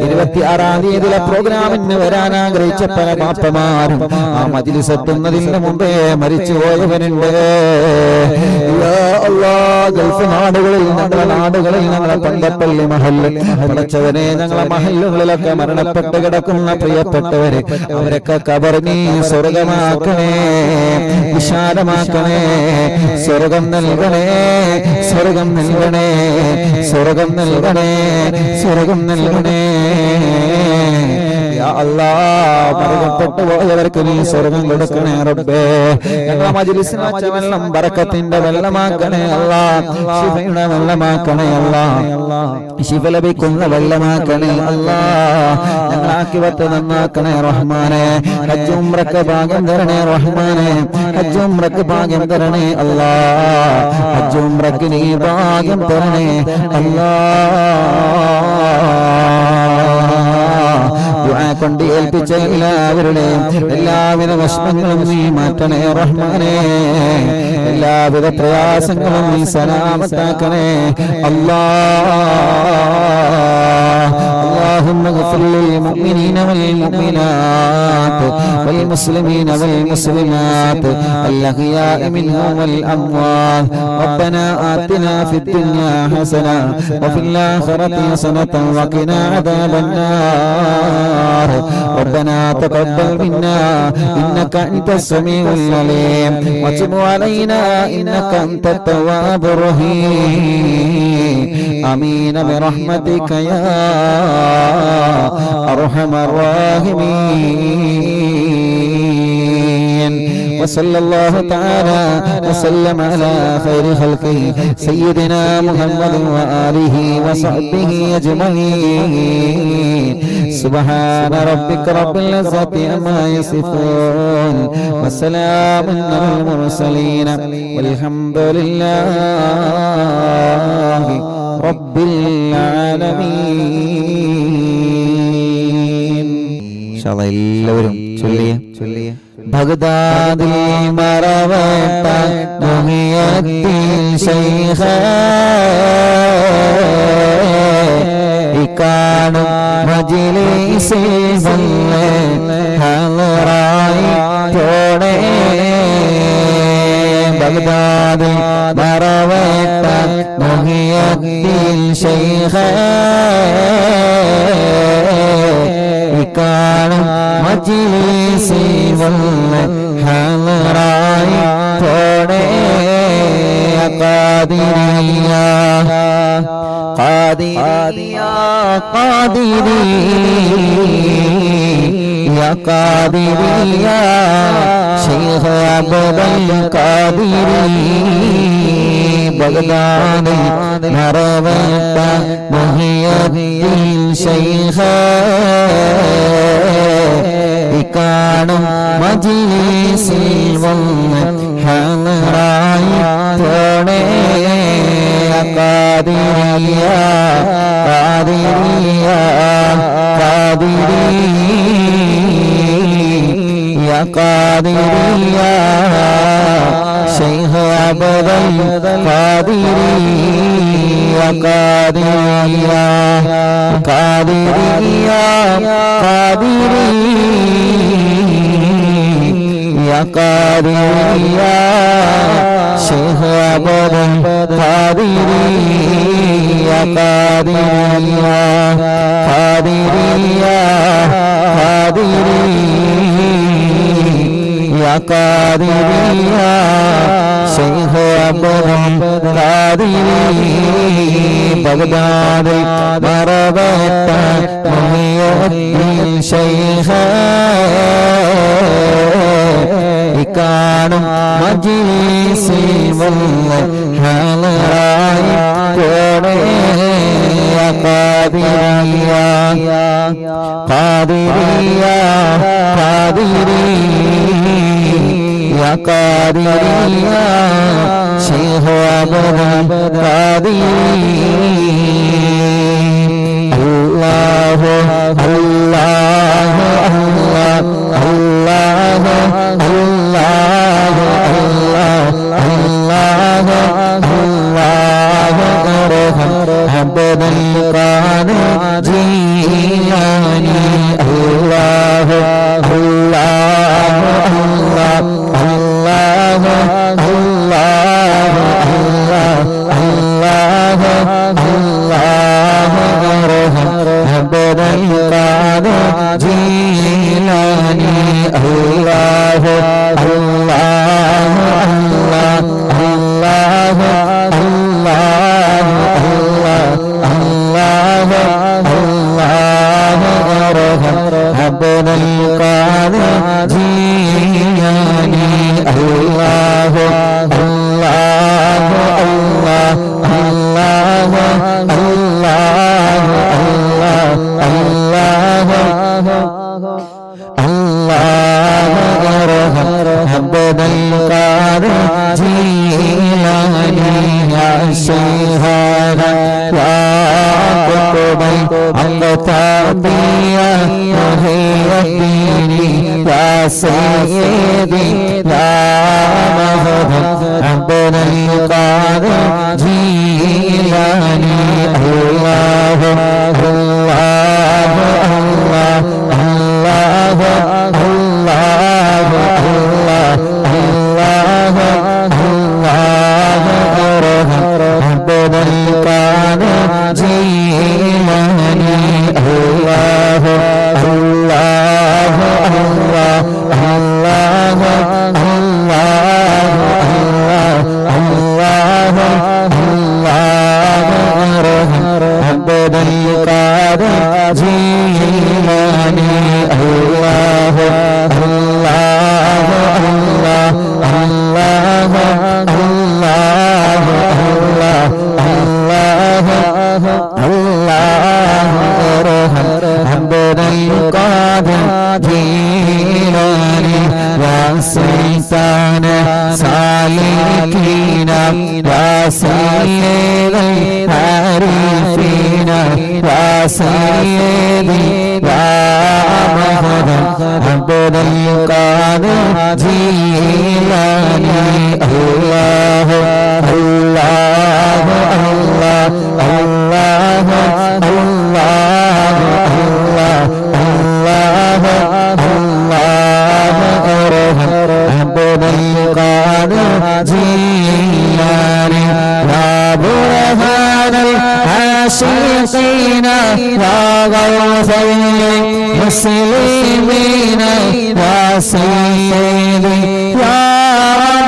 Speaker 1: 26-ാം തീയതിയിലെ പ്രോഗ്രാമിന് വരാൻ ആഗ്രഹിച്ച പല ബാപ്പമാരും ആ മജ്ലിസ് എത്തുന്നതിന് മുമ്പേ മരിച്ചു പോയവരുണ്ട്. ഗൾഫ് നാടുകളിൽ, ഞങ്ങളുടെ നാടുകളിൽ, ഞങ്ങളെ പന്തപ്പള്ളി മഹല്ല്, പടച്ചവനെ ഞങ്ങളെ മഹല്ലുകളിലൊക്കെ മരണപ്പെട്ട് കിടക്കുന്ന പ്രിയപ്പെട്ടവര്, അവരൊക്കെ ഖബറിനെ സ്വർഗമാക്കണേ, വിശാലമാക്കണേ, സ്വർഗം നൽകണേ, സ്വർഗം നൽകണേ, സ്വർഗം നൽകണേ, സ്വർഗം നൽകണേ. യാ അല്ലാഹ്, മരണപ്പെട്ടു പോയവർക്ക് നീ സ്വർഗം കൊടുക്കണേ റബ്ബേ. ഞങ്ങളെ മജ്ലിസിൽ വച്ച വെള്ളം ബറക്കത്തിന്റെ വെള്ളമാക്കണേ അല്ലാഹ്, ശിഫയുടെ വെള്ളമാക്കണേ അല്ലാഹ്, ശിഫ ലഭിക്കുന്ന വെള്ളമാക്കണേ അല്ലാഹ്. ഞങ്ങളെ ആഖിറത്ത് നന്നാക്കണേ റഹ്മാനേ, ഹജ്ജ് ഉംറക്ക് ഭാഗ്യം തരണേ റഹ്മാനേ, ഹജ്ജ് ഉംറക്ക് ഭാഗ്യം തരണേ അല്ലാഹ്, ഹജ്ജ് ഉംറക്ക് നീ ഭാഗ്യം തരണേ അല്ലാഹ്. ദുആ കൊണ്ട് ഏൽപ്പിച്ച എല്ലാവരുടെയും എല്ലാവിധ വിഷമങ്ങളും നീ മാറ്റണേ റഹ്മാനേ, എല്ലാവിധ പ്രയാസങ്ങളും നീ സലാമത്താക്കണേ അല്ലാഹ്. اللهم اغفر للمؤمنين والمؤمنات والمسلمين والمسلمات الأحياء منهم والأموات. ربنا آتنا في الدنيا حسنة وفي الآخرة حسنة وقنا عذاب النار. ربنا تقبل منا إنك أنت السميع العليم وتب علينا إنك أنت التواب الرحيم. آمين برحمتك يا أرحم الراحمين. وصلى الله تعالى وسلم على خير خلقه سيدنا محمد وآله وصحبه أجمعين. سبحان ربك رب العزة عما يصفون وسلام على المرسلين والحمد لله رب العالمين. إن شاء الله എല്ലാവരും ചൊല്ലിയ ബഗ്ദാദിൽ മറവട്ട മുഹിയദ്ദീൻ ശൈഖ ഇക്കാണും മജ്ലിസിൽ വന്ന് ഹളറായി പോണേ. ബഗ്ദാദിൽ മറവട്ട മുഹിയദ്ദീൻ ശൈഖ ഇക്കാണും മജ്ലിസിൽ വന്ന് ഹളറായി പോണേ. ഖാദിരിയ ഖാദിരിയ ഖാദിരിയ ഖാദിരിയ ശൈഖ് അബ്ദുൽ ഖാദിരി ബഗ്ദാദിൽ മറവട്ട മുഹിയദ്ദീൻ ശൈഖ് ഇക്കാണും മജ്ലിസിൽ വന്ന് ഹളറായി പോണേ. ഖാദിരിയ ഖാദിരിയ قادريا شيخ عبد القادريا قادريا قادريا قادريا قادريا شيخ عبد القادريا قادريا قادريا قادريا قادريا شيخ عبد القادريا بغداد مربت محي الدين شيخ കാണും മജ്‌ലിസിൽ വന്ന ഹളറായി കോടേ ഖാദിരിയ ഖാദിരിയ ഖാദിരിയ ഖാദിരിയ ശൈഖ് അബ്ദുൽ ഖാദിരി അല്ലാഹു അല്ലാഹു അല്ലാഹു അല്ലാഹു عبد القادر جيلاني الله الله الله الله الله الله الله عبد القادر جيلاني الله الله الله الله عبد القادر جيلاني الله الله الله الله الله الله عبد القادر جيلاني يا شيخنا يا قطبي التربية محي الدين يا سيدي يا مهدي عبد القادر جيلاني الله الله الله الله الله الله عبد القادر جيلاني الله الله الله الله الله الله عبد القادر جيلاني الله الله الله الله الله الله عبد القادر جيلاني يا سلطان سالكين يا سيد العارفين يا سيدي يا مهدي عبد القادر جيلاني الله الله الله الله الله الله عبد القادر جيلاني يا برهان العاشقين يا غوث المسلمين يا سيدي يا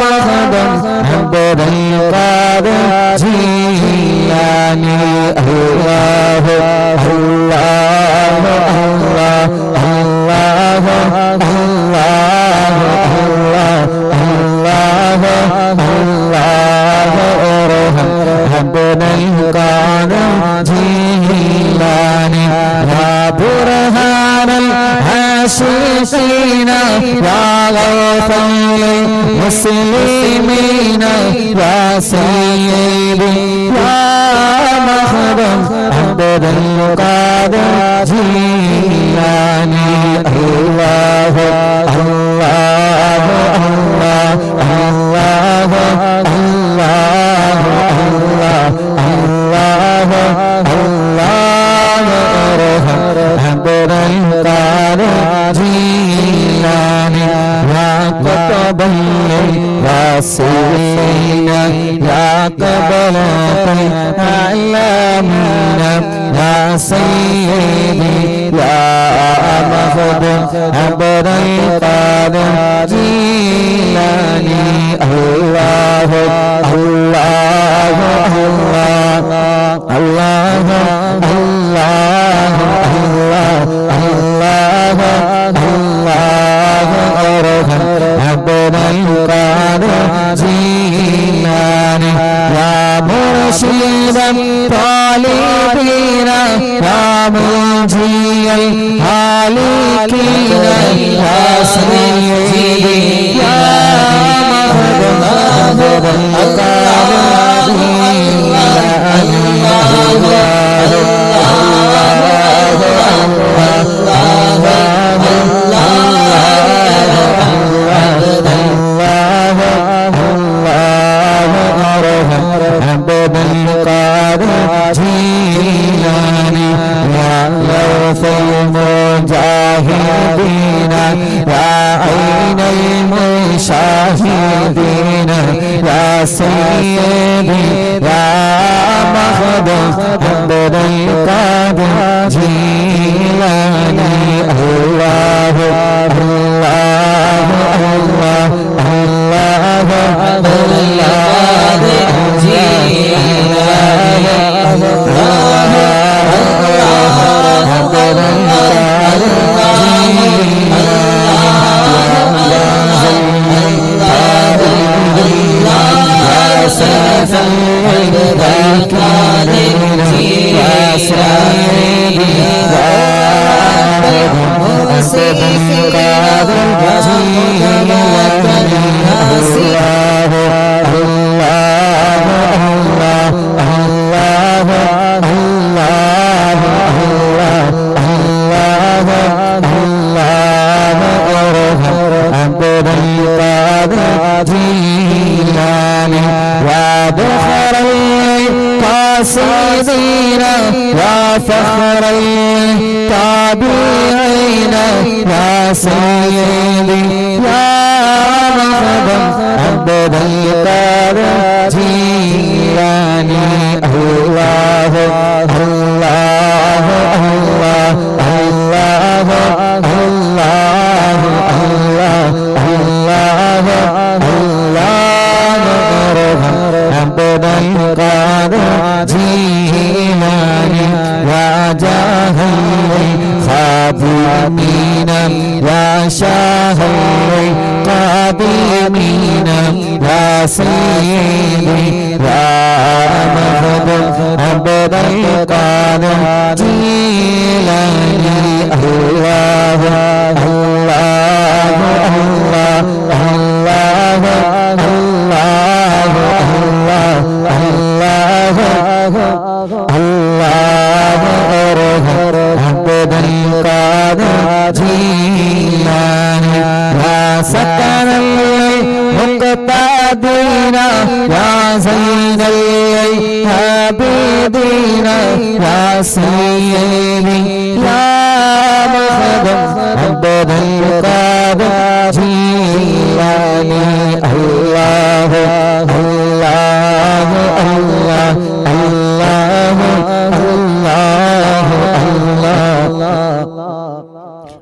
Speaker 1: مخدم عبد القادر جيلاني الله الله الله الله الله الله الله عبد القادر جيلاني يا برهان العاشقين يا غوث المسلمين يا سيدي يا مخدم عبد القادر جيلاني الله الله الله أرحم عبد القادر جيلاني يا قطب الواسعين يا قبل العالمين يا سيدي يا مخدوم عبد القادر جيلاني الله الله الله الله الله الله الله أرحم عبد القادر جيلاني يا مرشد الطالبين يا منجي الهالكين يا سيدي يا مهدم عبد القادر المجاهدين يا عين المشاهدين يا سيدي يا مخدوم عبد القادر جيلاني الله الله الله الله القاصدين يا فخر التابعين يا سيدي يا مخدوم عبد القادر جيلاني الله الله الله الله الله الله الله عبد القادر جيلاني يا جاه الخادمين يا شاه القادمين يا سيدي يا مخدوم عبد القادر جيلاني الله الله الله الله الله أرحم عبد القادر جيلاني يا سكن المقتدين يا زين العابدين يا سيدي يا مخدوم عبد القادر جيلاني الله الله الله الله الله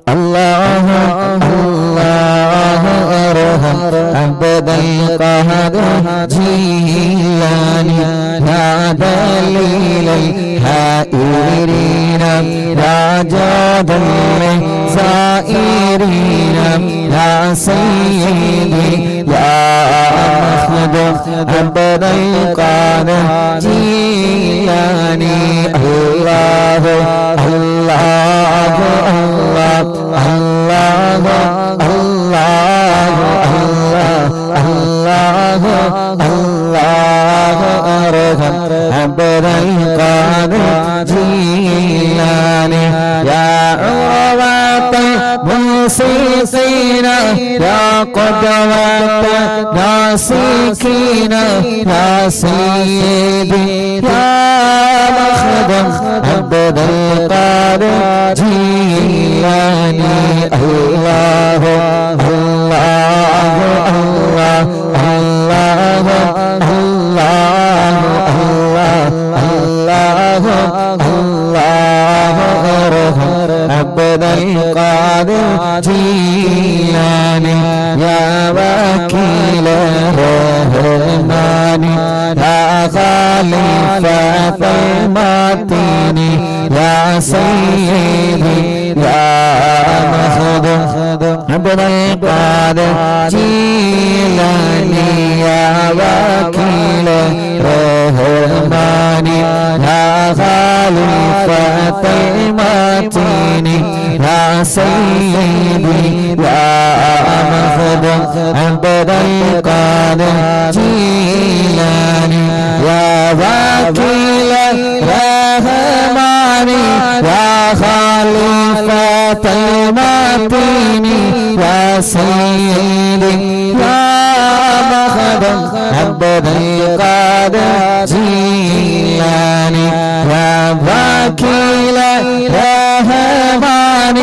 Speaker 1: الله الله أرحم عبد القادر جيلاني يا دليل الحائرين يا جاد الزائرين يا سيدي يا مخدوم عبد القادر جيلاني الله الله الله الله الله الله الله أرحم عبد القادر جيلاني يا عروة الموسيقين يا قدوة ناسكين يا سيدي يا مخدوم الله ارحم عبد القادر جيلاني يا وكيل الرحمن يا خليفة المتين يا سيدي يا مخدوم عبد القادر جيلاني يا وكيل الرحمن يا خليفة المتين يا سيدي يا مخدوم عبد القادر جيلاني يا وكيل الرحمن يا خليفة المتين يا سيدي يا مخدوم عبد القادر جيلاني يا وكيل الرحمن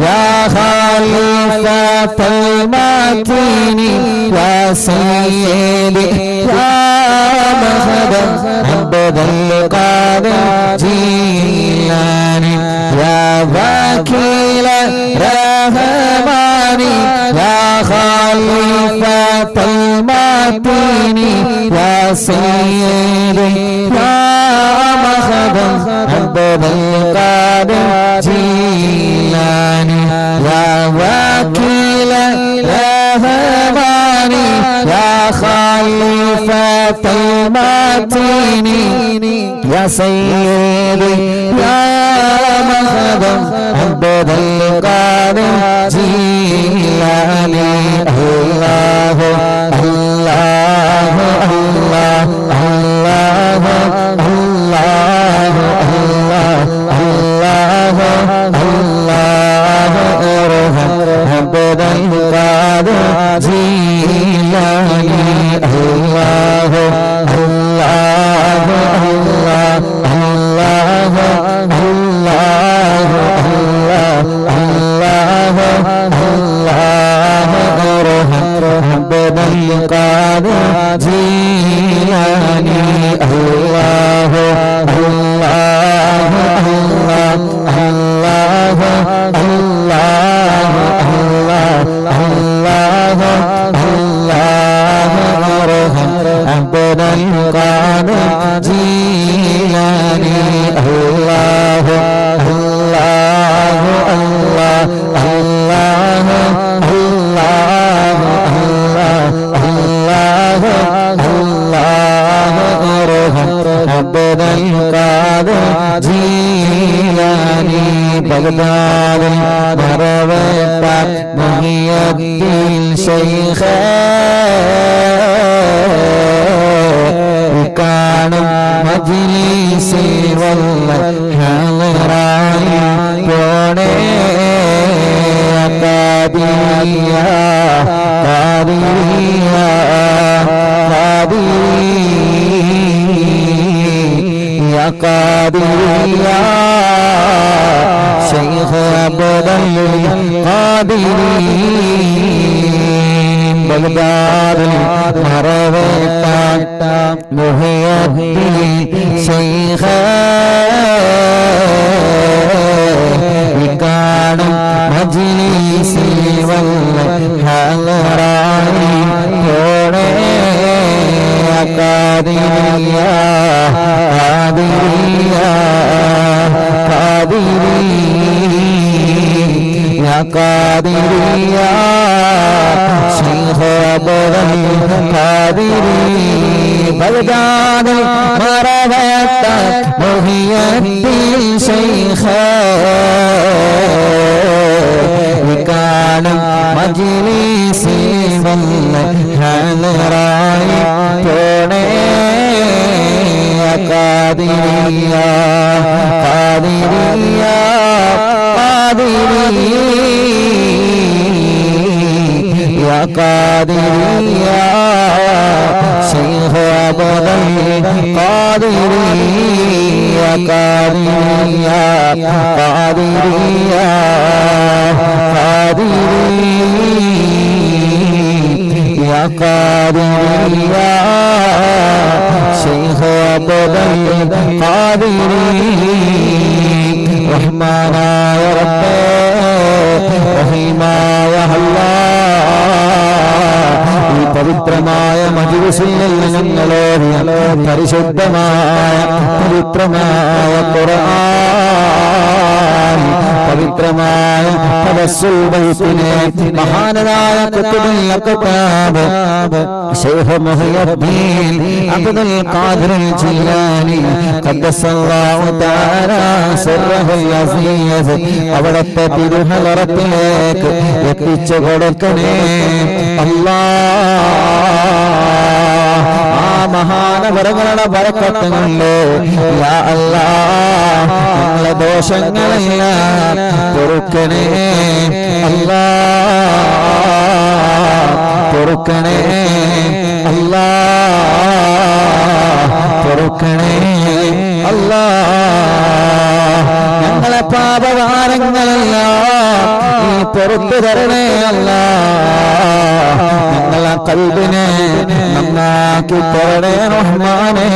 Speaker 1: يا خليفة المتين يا سيدي يا مخدوم عبد القادر جيلاني يا وكيل الرحمن يا خليفة المتين يا سيدي يا مخدوم عبد القادر جيلاني يا وكيل الرحمن يا خليفة المتين يا سيدي يا مخدوم عبد القادر جيلاني الله الله الله الله الله الله الله ارحم عبد القادر جيلاني الله الله الله الله الله الله الله ارحم عبد القادر جيلاني الله الله الله الله الله الله الله ارحم عبد القادر جيلاني الله الله الله الله الله الله الله ارحم عبد القادر جيلاني بغداد مروت محي الدين شيخ കാണും മജ്‌ലിസിൽ വന്ന ഹാളറായി പോണേ ഖാദിയ ഖാദിയ ഖാദിയ ഖാദിയ ശൈഖ് അബ്ദുൽ ഖാദിരി ബഗ്ദാദിൽ മറവത്ത മുഹയ്യദ്ദീൻ ശൈഖ് കാണും മജ്‌ലിസിൽ വന്ന ഹാളറായി പോണേ ഖാദിയ ഖാദിയ ഖാദിയ ഖാദിയ ശൈഖ് അബ്ദുൽ ഖാദിരി ബഗ്ദാദിൽ മറവത്ത മുഹയ്യദ്ദീൻ ശൈഖ് കാണും മജ്‌ലിസിൽ വന്ന ഹാളറായി പോണേ ഖാദിയ ഖാദിയ ഖാദിയ ഖാദിയ ശൈഖ് അബ്ദുൽ ഖാദിരി ഖാദിയ ഖാദിയ ഖാദിയ ഖാദിയ ശൈഖ് അബ്ദുൽ ഖാദിരി റഹ്മാനായ റബ്ബേ റഹീമായ അല്ലാഹ് ഈ പവിത്രമായ മജ്‌ലിസിൽ ഞങ്ങളെ പരിശുദ്ധമായ പവിത്രമായ ഖുർആൻ പവിത്രമായ തവസ്സുൽ ബൈത്തിനെ മഹാനായ ഖുതുബുൽ അഖ്താബ് ശൈഖ് മുഹയ്യദ്ദീൻ അബ്ദുൽ ഖാദിർ ജിലാനി ഖദ്ദസല്ലാഹു തആല സിർറഹുൽ അസീസ് അവിടത്തെ തിരുഹളറത്തിലേക്ക് എത്തിച്ചു കൊടുക്കണേ അല്ലാഹ് ആ മഹാനവറുകളുടെ ബറക്കത്ത് കൊണ്ട് യാ അല്ലാഹ് ഞങ്ങളുടെ ദോഷങ്ങളെല്ലാം പൊറുക്കണേ അല്ലാഹ് പൊറുക്കണേ അല്ലാഹ് പൊറുക്കണേ അല്ലാഹ് ഞങ്ങളെ പാപഭാരങ്ങളെല്ലാം നീ പൊറുത്തു തരണേ അല്ലാഹ് ഞങ്ങളെ ഖൽബിനെ നന്നാക്കി തരണേ റഹ്മാനേ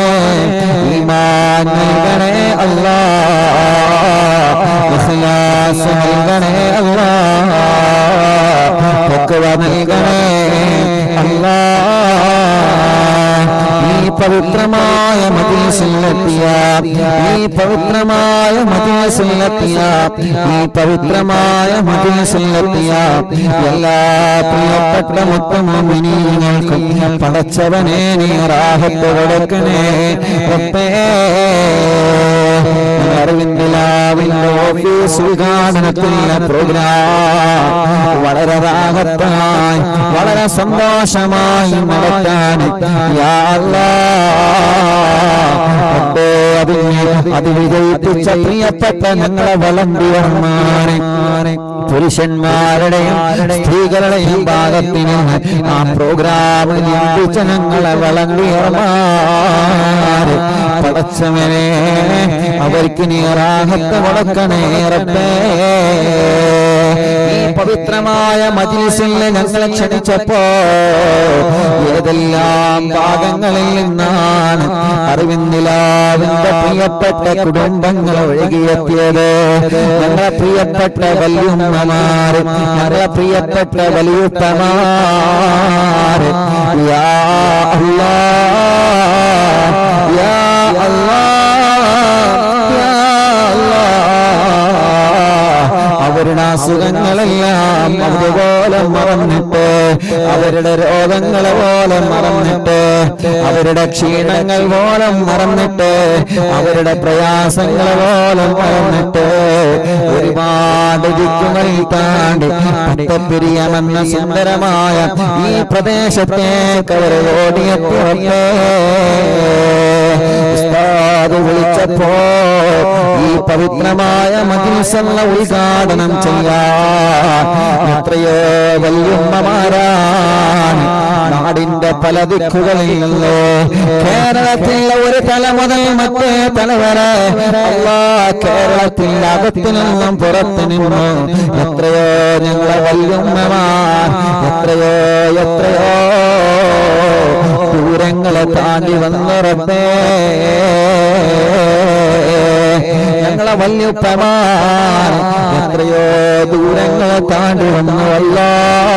Speaker 1: ഈമാൻ നൽകണേ അല്ലാഹ് ഇഖ്ലാസ് നൽകണേ അല്ലാഹ് തഖ്വ നൽകണേ അല്ലാഹ് ഈ പവിത്രമായ മജ്‌ലിസിലെത്തിയ ഈ പവിത്രമായ മജ്‌ലിസിലെത്തിയ ഈ പവിത്രമായ മജ്‌ലിസിലെത്തിയ എല്ലാ പ്രിയപ്പെട്ട മുഅ്മിനീങ്ങൾക്കും പടച്ചവനെ നീ റാഹത്ത് കൊടുക്കണേ റബ്ബേ അറിവിന്ദിലാവിന്റെ ഓഫീസ് ഉദ്ഘാടനത്തിലെ പ്രോഗ്രാം വളരെ റാഹത്തായി വളരെ സന്തോഷമായി നടത്താൻ യാ അല്ലാഹ് അത് വിജയിപ്പിച്ച പ്രിയപ്പെട്ട ഞങ്ങളെ വളണ്ടിയർമാരെ പുരുഷന്മാരുടെയും സ്ത്രീകളുടെയും ഭാഗത്തിന് ആ പ്രോഗ്രാമിൽ ലഭിച്ച ഞങ്ങളെ വളണ്ടിയർമാരെ പടച്ചവനെ അവർക്ക് നീ റാഹത്ത് കൊടുക്കണേ റബ്ബേ ഈ പവിത്രമായ മജ്‌ലിസിൽ ഞങ്ങളെ ക്ഷണിച്ചപ്പോ ഏതെല്ലാം ഭാഗങ്ങളിൽ നിന്നാണ് അറിവിന്ദിലാവിന്റെ പ്രിയപ്പെട്ട കുടുംബങ്ങൾ ഒഴുകിയെത്തിയത് ഞങ്ങളെ പ്രിയപ്പെട്ട വല്യുമ്മമാര് ഞങ്ങളെ പ്രിയപ്പെട്ട വലിയുപ്പമാര് യാ അല്ലാഹ് യാ അല്ലാഹ് യാ അവരുടെ അസുഖങ്ങളെല്ലാം അതുപോലെ മറന്നിട്ട് അവരുടെ രോഗങ്ങളെ പോലെ മറന്നിട്ട് അവരുടെ ക്ഷീണങ്ങൾ പോലെ മറന്നിട്ട് അവരുടെ പ്രയാസങ്ങളെ പോലെ മറന്നിട്ട് ഒരുപാട് ദിക്കുകൾ താണ്ടി പട്ടപ്പിരിയമെന്ന സുന്ദരമായ ഈ പ്രദേശത്തേക്ക് അവർ ഓടിയെത്തിയപ്പോ ഉസ്താദ് വിളിച്ചപ്പോ ഈ പവിത്രമായ മജ്‌ലിസുള്ള ഉദ്ഘാടനം ചെയ്യാൻ എത്രയോ വല്യുമ്മമാരാണ് നാടിന്റെ പല ദിക്കുകളിൽ നിന്ന് കേരളത്തിലെ ഒരു തല മുതൽ മറ്റേ തല വരെ അല്ലാഹ് കേരളത്തിന്റെ അകത്തു നിന്നും പുറത്തു നിന്നും എത്രയോ ഞങ്ങളെ വല്യുമ്മമാർ എത്രയോ എത്രയോ ദൂരങ്ങളെ താണ്ടി വന്നു റബ്ബേ ഞങ്ങളെ വല്യുപ്പമാർ എത്രയോ ദൂരങ്ങളെ താണ്ടി വന്നു അല്ലാഹ്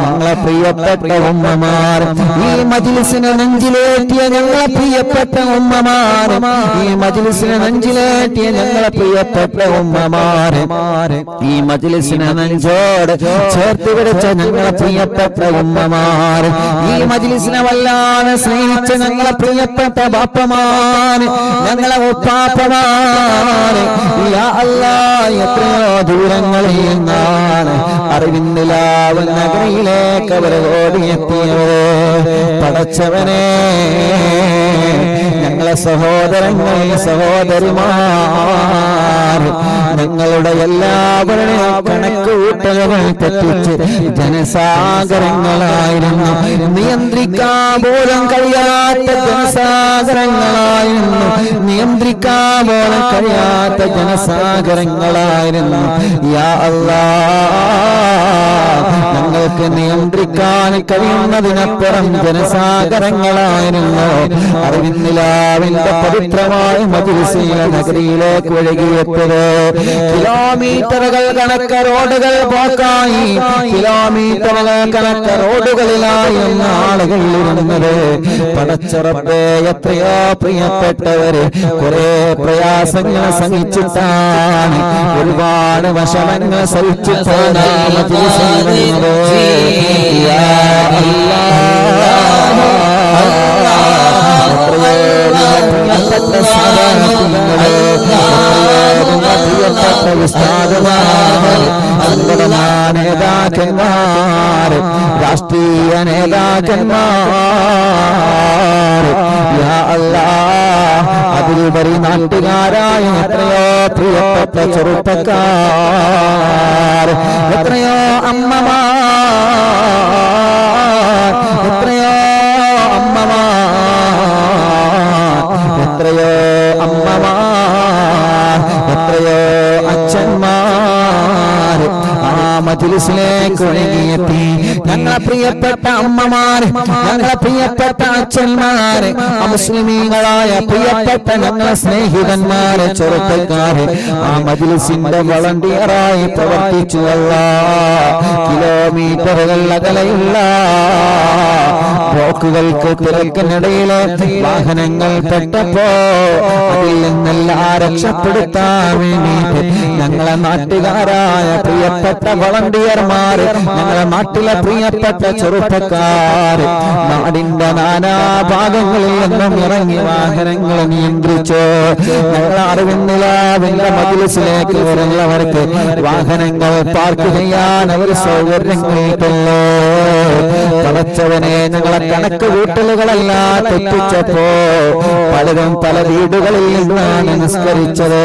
Speaker 1: ഞങ്ങളെ പ്രിയപ്പെട്ട ഉമ്മമാർ ഈ മജ്‌ലിസിനെ നെഞ്ചിലേറ്റിയ ഞങ്ങളെ പ്രിയപ്പെട്ട ഉമ്മമാർ ഈ മജ്‌ലിസിനെ നെഞ്ചിലേറ്റിയ ഞങ്ങളെ പ്രിയപ്പെട്ട ഉമ്മമാർ ഈ മജ്‌ലിസിനെ നെഞ്ചോട് ചേർത്ത് പിടിച്ച ഞങ്ങളെ പ്രിയപ്പെട്ട ഉമ്മമാർ ഈ മജ്‌ലിസിനെ വല്ലാതെ സ്നേഹിച്ച ഞങ്ങളെ പ്രിയപ്പെട്ട ബാപ്പമാർ ഞങ്ങളെ ഉപ്പാപ്പമാർ യാ അല്ലാഹ് എത്രയോ ദൂരങ്ങളിൽ നിന്നാണ് അറിവിന്ദിലാവ് നഗരിയിലേക്ക് അവർ ഓടിയെത്തിയവരെ പടച്ചവനെ ഞങ്ങളെ സഹോദരങ്ങൾ സഹോദരിമാർ ഞങ്ങളുടെ എല്ലാവരുടെയും കണക്കുകൂട്ടലുകൾ തെറ്റിച്ച് ജനസാഗരങ്ങളായിരുന്നു നിയന്ത്രിക്കാൻ പോലും കഴിയാത്ത ജനസാഗരങ്ങളായിരുന്നു നിയന്ത്രിക്കാൻ പോലും കഴിയാത്ത ജനസാഗരങ്ങളായിരുന്നു. യാ അല്ലാഹ്, ഞങ്ങൾക്ക് നിയന്ത്രിക്കാൻ കഴിയുന്നതിനപ്പുറം ജനസാഗരങ്ങളായിരുന്നു. അറിവിന്നിലാവിന്റെ പവിത്രമായ മജ്‌ലിസിലെ നഗരിയിലേക്ക് ഒഴുകിയെത്തത്. കിലോമീറ്ററുകൾ കണക്ക് റോഡുകൾ ബ്ലോക്കായി, കിലോമീറ്ററുകൾ കണക്ക് റോഡുകളിലായും ആളുകൾ ഇരുന്നത്. പടച്ച റബ്ബേ, എത്രയോ പ്രിയപ്പെട്ടവര് കുറെ പ്രയാസങ്ങൾ സഹിച്ചിട്ടാണ്, ഒരുപാട് വിഷമങ്ങൾ സഹിച്ചിട്ടാണ് മജ്‌ലിസിൽ വരുന്നത്. യാ അല്ലാഹ്, പ്രിയപ്പെട്ട സഹോദരങ്ങളെ, പ്രിയപ്പെട്ട ഉസ്താദുമാർ, സംഘടനാ നേതാക്കന്മാർ, രാഷ്ട്രീയ നേതാക്കന്മാർ, യാ അല്ലാഹ്, അതിലുപരി നാട്ടുകാരായ എത്രയോ പ്രിയപ്പെട്ട ചെറുപ്പക്കാർ, എത്രയോ അമ്മമാർ, എത്രയോ അമ്മമാർ, എത്രയോ അമ്മമാർ, എത്രയോ അച്ഛന്മാർ ആ മജ്‌ലിസിലേക്ക് ഒഴുകിയെത്തി. ഞങ്ങളെ പ്രിയപ്പെട്ട അമ്മമാര്, ഞങ്ങളെ പ്രിയപ്പെട്ട അച്ഛന്മാര്, മുസ്ലിമീങ്ങളായ പ്രിയപ്പെട്ട ഞങ്ങളെ സ്നേഹിതന്മാര്, ചെറുപ്പക്കാര് ആ മജ്‌ലിസിന്റെ വളണ്ടിയറായി പ്രവർത്തിച്ചു. അല്ലാഹ്, കിലോമീറ്ററുകൾ അകലെയുള്ള ബ്ലോക്കുകൾക്ക് തിരക്കിനിടയിലെ വാഹനങ്ങൾ പെട്ടപ്പോ അതിൽ നിന്നെല്ലാം രക്ഷപ്പെടുത്താൻ വേണ്ടിയിട്ട് ഞങ്ങളെ നാട്ടുകാരായ പ്രിയപ്പെട്ട വളണ്ടിയർമാര്, ഞങ്ങളെ നാട്ടിലെ പ്രിയപ്പെട്ട ചെറുപ്പക്കാര് നാടിന്റെ നാനാഭാഗങ്ങളിൽ നിന്നും ഇറങ്ങി വാഹനങ്ങൾ നിയന്ത്രിച്ചു. ഞങ്ങൾ അറിവിന്നിലാവിന്റെ മജ്‌ലിസിലേക്ക് വരുന്നവർക്ക് വാഹനങ്ങൾ പാർക്ക് ചെയ്യാൻ അവർ സൗകര്യങ്ങൾ കിട്ടുന്നു. പടച്ചവനെ, ഞങ്ങളെ കണക്ക് കൂട്ടലുകളെല്ലാം തെറ്റിച്ചപ്പോ പലരും പല വീടുകളിൽ നിന്നാണ് നിസ്കരിച്ചത്.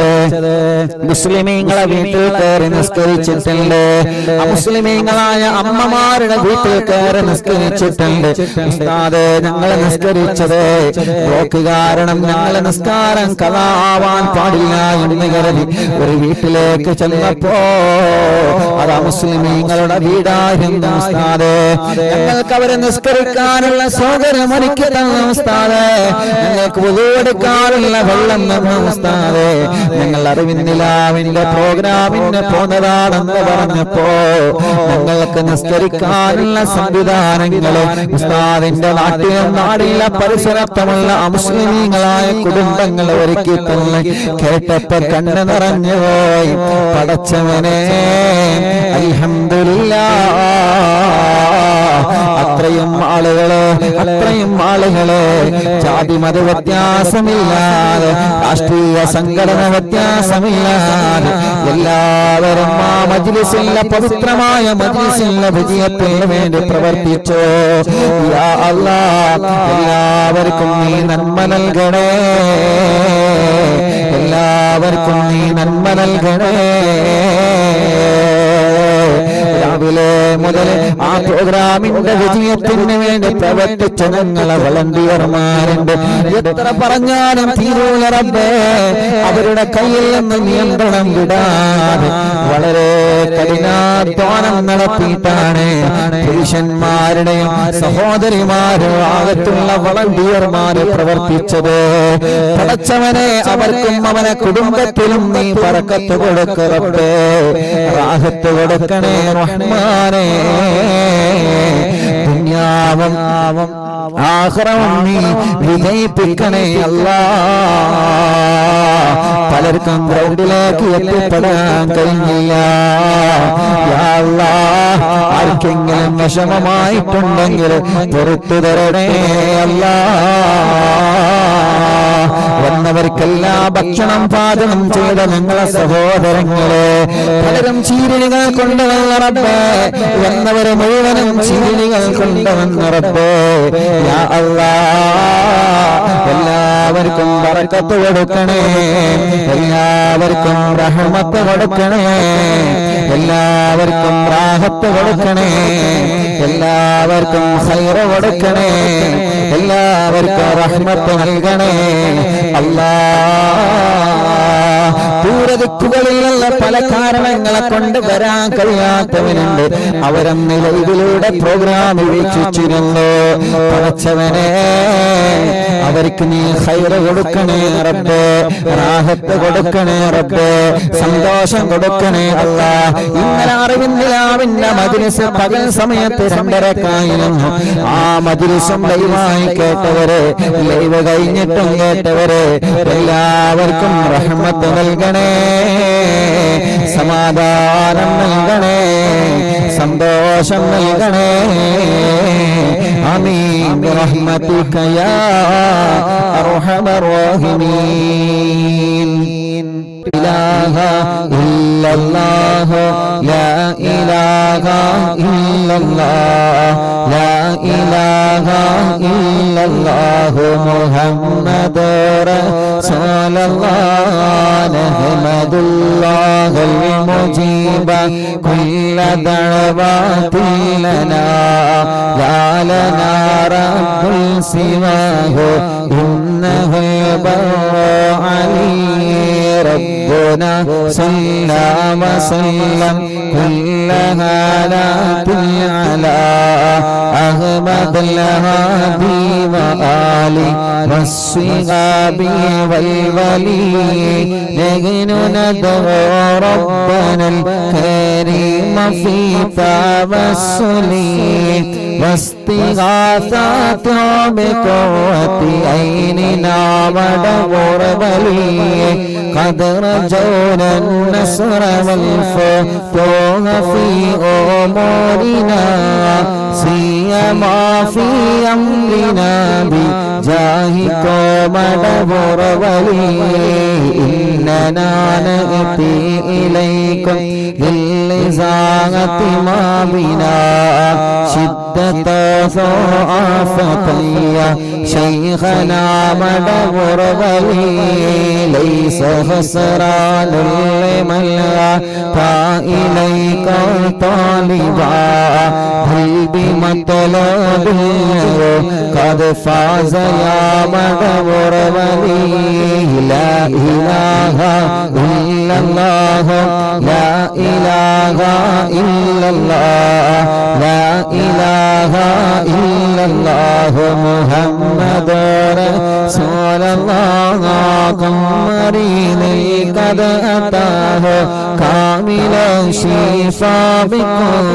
Speaker 1: മുസ്ലിമീങ്ങളെ വീട്ടിൽ കയറി നിസ്കരിച്ചിട്ടുണ്ട്, അമുസ്ലിമീങ്ങളായ അമ്മമാരുടെ വീട്ടിൽ കയറി നിസ്കരിച്ചിട്ടുണ്ട്. ഉസ്താദേ, ഞങ്ങളെ നിസ്കരിച്ചത് ബ്ലോക്ക് കാരണം ഞങ്ങളെ നിസ്കാരം കളാവാൻ പാടില്ല എന്ന് കരുതി ഒരു വീട്ടിലേക്ക് ചെന്നപ്പോ അത് അമുസ്ലിമീങ്ങളുടെ വീടായിരുന്നു. ഉസ്താദേ, ഞങ്ങൾക്ക് അവരെ നിസ്കരിക്കാനുള്ള സൗകര്യം ഒരുക്കി തന്ന ഉസ്താദേ, ഞങ്ങൾക്ക് വുളു എടുക്കാനുള്ള വെള്ളം തന്ന ഉസ്താദേ, ഞങ്ങൾ അറിവിന്നിലാവിന്റെ പ്രോഗ്രാമിന് പോന്നതാണെന്ന് പറഞ്ഞപ്പോ ഞങ്ങൾക്ക് നിസ്കരിക്കാനുള്ള സംവിധാനങ്ങള് ഉസ്താദിന്റെ നാട്ടിലും നാടിലെ പരിസരത്തുമുള്ള അമുസ്ലിമീങ്ങളായ കുടുംബങ്ങൾ ഒരുക്കി തന്നെ കേട്ടപ്പോ കണ്ണ് നിറഞ്ഞുപോയി. പടച്ചവനെ, അൽഹംദുലില്ലാഹ്, അത്രയും ആളുകളെ ജാതി മത വ്യത്യാസമില്ലാതെ, രാഷ്ട്രീയ സംഘടന വ്യത്യാസമില്ലാതെ എല്ലാവരും ആ മജ്‌ലിസിലെ പവിത്രമായ മജ്‌ലിസിലെ വിജയത്തിന് വേണ്ടി പ്രവർത്തിച്ചു. യാ അല്ലാഹ്, എല്ലാവർക്കും നീ നന്മ നൽകണേ, എല്ലാവർക്കും നീ നന്മ നൽകണേ. രാവിലെ മുതൽ ആ പ്രോഗ്രാമിന്റെ വിജയത്തിന് വേണ്ടി പ്രവർത്തിച്ച ഞങ്ങളെ വളണ്ടിയർമാരുണ്ട്. എത്ര പറഞ്ഞാലും തീരൂല റബ്ബേ, അവരുടെ കയ്യിൽ നിന്ന് നിയന്ത്രണം വിടാതെ വളരെ കഠിനാധ്വാനം നടത്തിയിട്ടാണ് പുരുഷന്മാരുടെയും സഹോദരിമാരും ആകത്തുള്ള വളണ്ടിയർമാര് പ്രവർത്തിച്ചത്. പടച്ചവനെ, അവർക്കും അവനെ കുടുംബത്തിലും നീ ബറക്കത്ത് കൊടുക്ക് റബ്ബേ, റാഹത്ത് കൊടുക്കണേ റഹ്മാനേ. ദുനിയാവും ആഖിറവും നീ വിജയിപ്പിക്കണേ അല്ലാഹ്. പലർക്കും ഗ്രൗണ്ടിലേക്ക് എത്തിപ്പെടാൻ കഴിഞ്ഞില്ല. യാ അല്ലാഹ്, ആർക്കെങ്കിലും വിഷമമായിട്ടുണ്ടെങ്കിൽ പുറത്തു തരണേ അല്ലാഹ്. വന്നവർക്കെല്ലാം ഭക്ഷണം പാചകം ചെയ്ത ഞങ്ങളെ സഹോദരങ്ങളെ പലരും ചീരണികൾ കൊണ്ടുവന്ന റബ്ബേ, വന്നവരെ മുഴുവനും ചീരണികൾ കൊണ്ടുവന്ന റബ്ബേ. യാ അല്ലാഹ്, എല്ലാവർക്കും ബറക്കത്ത് കൊടുക്കണേ, എല്ലാവർക്കും റഹ്മത്ത് കൊടുക്കണേ, എല്ലാവർക്കും റാഹത്ത് കൊടുക്കണേ, എല്ലാവർക്കും ഖൈറ് കൊടുക്കണേ, എല്ലാവർക്കും റഹ്മത്ത് നൽകണേ അല്ലാഹ്. ദൂര ദിക്കുകളിലുള്ള പല കാരണങ്ങളെ കൊണ്ട് വരാൻ കഴിയാത്തവരുണ്ട്. അവരന്ന് ലൈവിലൂടെ പ്രോഗ്രാം വീക്ഷിച്ചിരുന്നു. പടച്ചവനെ അവർക്ക് നീ ഖൈർ കൊടുക്കണേ റബ്ബേ, റാഹത്ത് കൊടുക്കണേ റബ്ബേ, സന്തോഷം കൊടുക്കണേ അല്ലാഹ്. ഇന്നലെ അറിവിന്ദിലാവിന്റെ മജ്‌ലിസ് പകൽ സമയത്ത് 2:30 ആ മജ്‌ലിസും ലൈവായി കേട്ടവരെ, ലൈവ് കഴിഞ്ഞിട്ടും കേട്ടവരെ എല്ലാവർക്കും റഹ്മത്ത് നൽകണേ, സമാധാനം നൽകണേ, സന്തോഷം നൽകണേ. ആമീൻ ബിറഹ്മതിക യാ അർഹമർ റഹീമീൻ. ഇലാഹ ഇല്ലല്ലാഹു ലാ ഇലാഹ ഇല്ലല്ലാഹ് ലാ ഇലാഹ ഇല്ലല്ലാഹു മുഹമ്മദുർ റസൂലുള്ളാഹ് നഹ്മദുല്ലാഹൽ മുജീബ കുല്ല ദഅവാതിൻ ലനാ ലാ ലനാ റബ്ബുൽ സിവാഹു ഇന്നഹു ബർറു അലീ ربنا صلى وسلم كل هالات على أحمد الهادي وآله والصحاب والولي نحن ندعو ربنا الكريم في توسل واستغاثة بقوة عيننا ودور ولي قد رجونا النصر والفتوح في أمورنا سيما في أمرنا بجاهك مدبر ولي إننا نأتي إليكم للإزاغة ما بنا شدة ضعفة يا شيخنا مدبر ولي ليس خسران لمن أتى إليك طالبا بل بمطلبه قد فاز يا مدبر ولي لا إله إلا الله لا إله إلا الله لا إله إلا الله محمد رسول الله قمرين قد أتاه كامل الشفاء بكم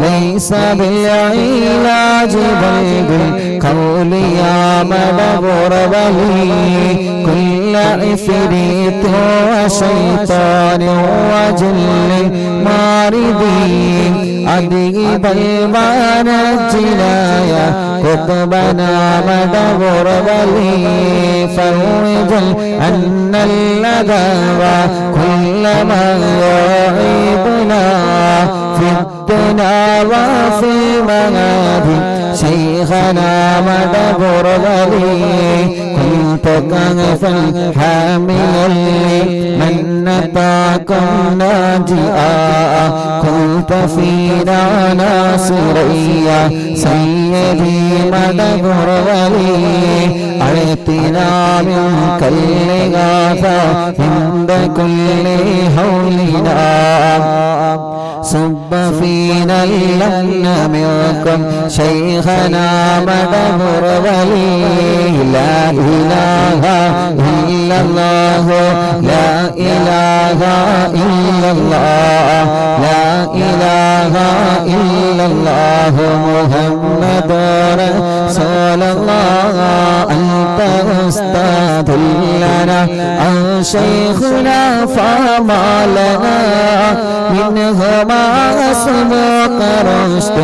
Speaker 1: ليس بالعلاج بل بالقول يا مدبر ولي كل عفريت وشيطان وجل ماردين أديب البانجنا يا قطبنا مدبر ولي فروج أن الندى كل ما يعيبنا في الدنيا وفي المغاد شيخنا مدبر ولي كنت كهفا حاملا من نتاكم ناجئا كنت فينا ناصريا سيدي مدبر ولي أعطنا منك الإغاثة عند كل حولنا صب فينا اللمن منكم شيخنا مدبر ولي لا إله إلا الله لا إله إلا الله لا إله إلا الله محمد رسول الله أنت أستاذ لنا أو شيخنا فما لنا منهما أسبق رشد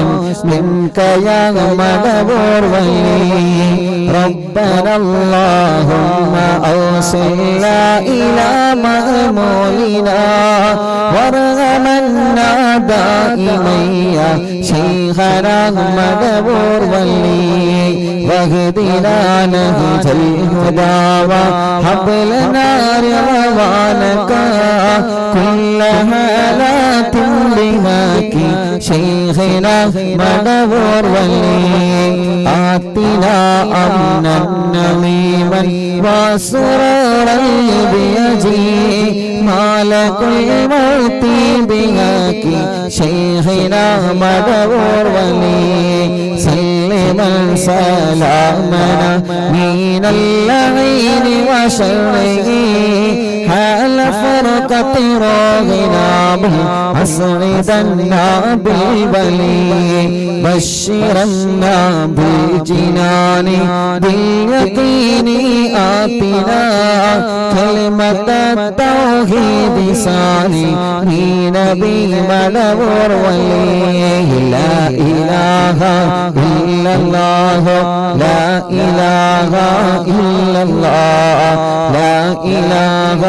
Speaker 1: منك يا مدبر ولي ربنا اللهم أوصلنا إلى مأمولنا وارغمنا دائما يا شيخنا مدبر ولي واهدنا نهج الهدى وهب لنا رضوانك كل هالات بهاك شيخنا مدبر ولي آتنا أمنا نميما وسرورا بيجي മാലകുൽ മൗതി ബിഹാക്കി ശൈഖിനാ മദഊർ വലി സല്ലമൻ സലാമന മിനൽ ലഈനി വശർരി حال فرقة راغنا أسعدنا بالبلي بشرنا بالجنان باليقين آتنا كلمة التوحيد سالي نبي منور ولي لا إله إلا الله لا إله إلا الله لا إله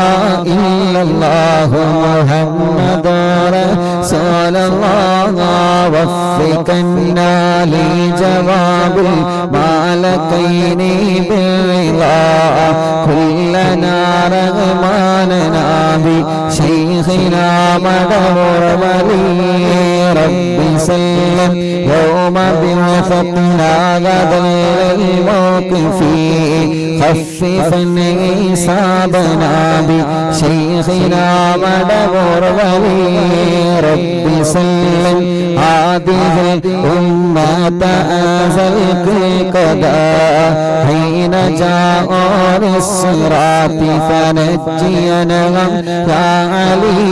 Speaker 1: إلا الله محمد رسول الله وفقنا لجواب المالكين بالرضا كلنا رغماننا بشيخنا مدور ولي رب سلم يوم بالفتنا غدا الموقف خففا حسابنا بشيخنا مدور ولي رب سلم هذه الأمة أزل القضاء حين جاء الصراط فنجينا يا علي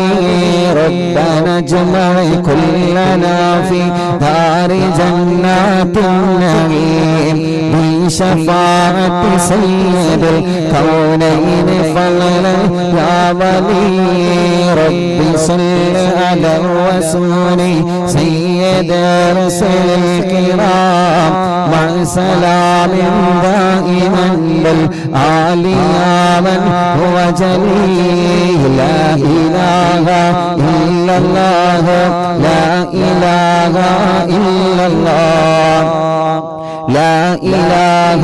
Speaker 1: ربنا اجمع كلنا في دار جنات النعيم بشفاعة سيد الكونين فضلا يا ولي رب صل على الرسول سيد رسل الكرام مع سلام دائما بالآل يا من هو جليل لا إله إلا الله لا إله إلا الله لا إله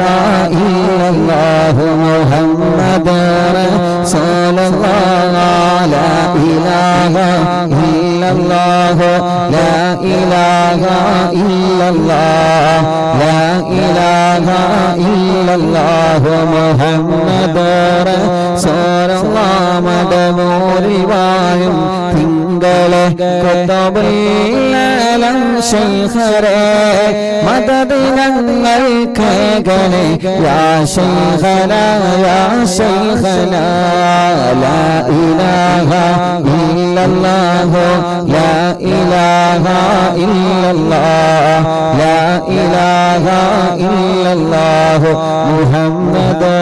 Speaker 1: إلا الله محمد رسول الله لا إله إلا الله لا إله إلا الله لا إله إلا الله محمد رسول الله مدمور വായും തിങ്കളെ കൊത്തബില്ലം ശൈഖരെ മദദ് ഞങ്ങൾക്കേകണേ യാ ശൈഖന യാ ശൈഖന ലാ ഇലാഹ ഇല്ലല്ലാഹു ലാ ഇലാഹ ഇല്ലല്ലാഹ് ലാ ഇലാഹ ഇല്ലല്ലാഹു മുഹമ്മദ്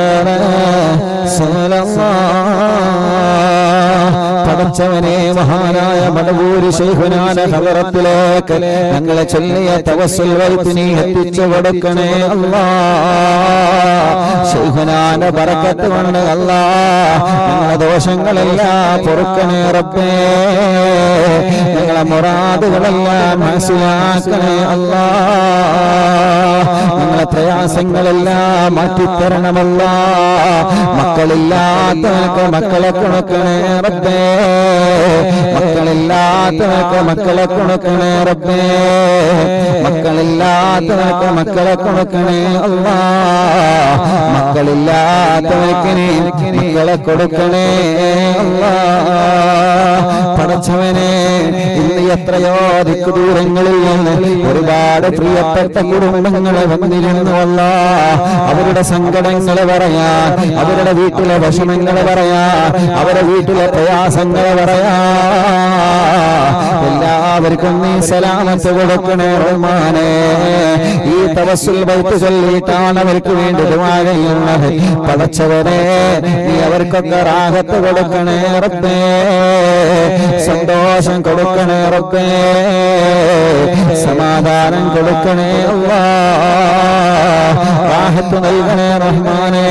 Speaker 1: റസൂലുള്ളാഹ് പടച്ചവനെ മഹാനായ മടവൂര് ശൈഖുനാന ഹദറത്തിലേക്ക് ഞങ്ങളെ ചൊല്ലിയ തവസ്സുൽ വൈത്തിനെ എത്തിച്ചു കൊടുക്കണേ അല്ലാഹ് ശൈഖുനാന്റെ ബറക്കത്ത് കൊണ്ട് അല്ലാഹ് ഞങ്ങളുടെ ദോഷങ്ങളെല്ലാം പൊറുക്കണേ റബ്ബേ ഞങ്ങളുടെ മുറാദുകളെല്ലാം മനസ്സിലാക്കണേ അല്ലാഹ് ഞങ്ങളുടെ പ്രയാസങ്ങളെല്ലാം മാറ്റിത്തരണമല്ലാഹ് മക്കളില്ലാത്തവർക്ക് മക്കളെ കൊടുക്കണേ റബ്ബേ മക്കളില്ലാത്തവർക്ക് മക്കളെ കൊടുക്കണേ റബ്ബേ മക്കളില്ലാത്തവർക്ക് മക്കളെ കൊടുക്കണേ അല്ലാഹ് മക്കളില്ലാത്തവർക്ക് മക്കളെ കൊടുക്കണേ അല്ലാഹ് പടച്ചവനെ ഇന്ന് എത്രയോ ദിക്കുദൂരങ്ങളിൽ നിന്ന് ഒരുപാട് പ്രിയപ്പെട്ട കുടുംബങ്ങളെ വന്നിരുന്നു അല്ലാഹ് അവരുടെ സങ്കടങ്ങൾ പറയാ അവരുടെ വീട്ടിലെ വിഷമങ്ങൾ പറയാ അവരുടെ വീട്ടിലെ പ്രയാസങ്ങൾ പറയാ എല്ലാവർക്കും നീ സലാമത്ത് കൊടുക്കണേ റഹ്മാനേ ഈ തവസ്സുൽ ബൈത്ത് ചൊല്ലിയിട്ടാണ് അവർക്ക് വേണ്ടി ദുആ ചെയ്യുന്നത് പടച്ചവനെ നീ അവർക്കൊക്കെ റാഹത്ത് കൊടുക്കണേ റബ്ബേ സന്തോഷം കൊടുക്കണേ റബ്ബേ സമാധാനം കൊടുക്കണേ അല്ലാഹ് റാഹത്ത് നൽകണേ റഹ്മാനേ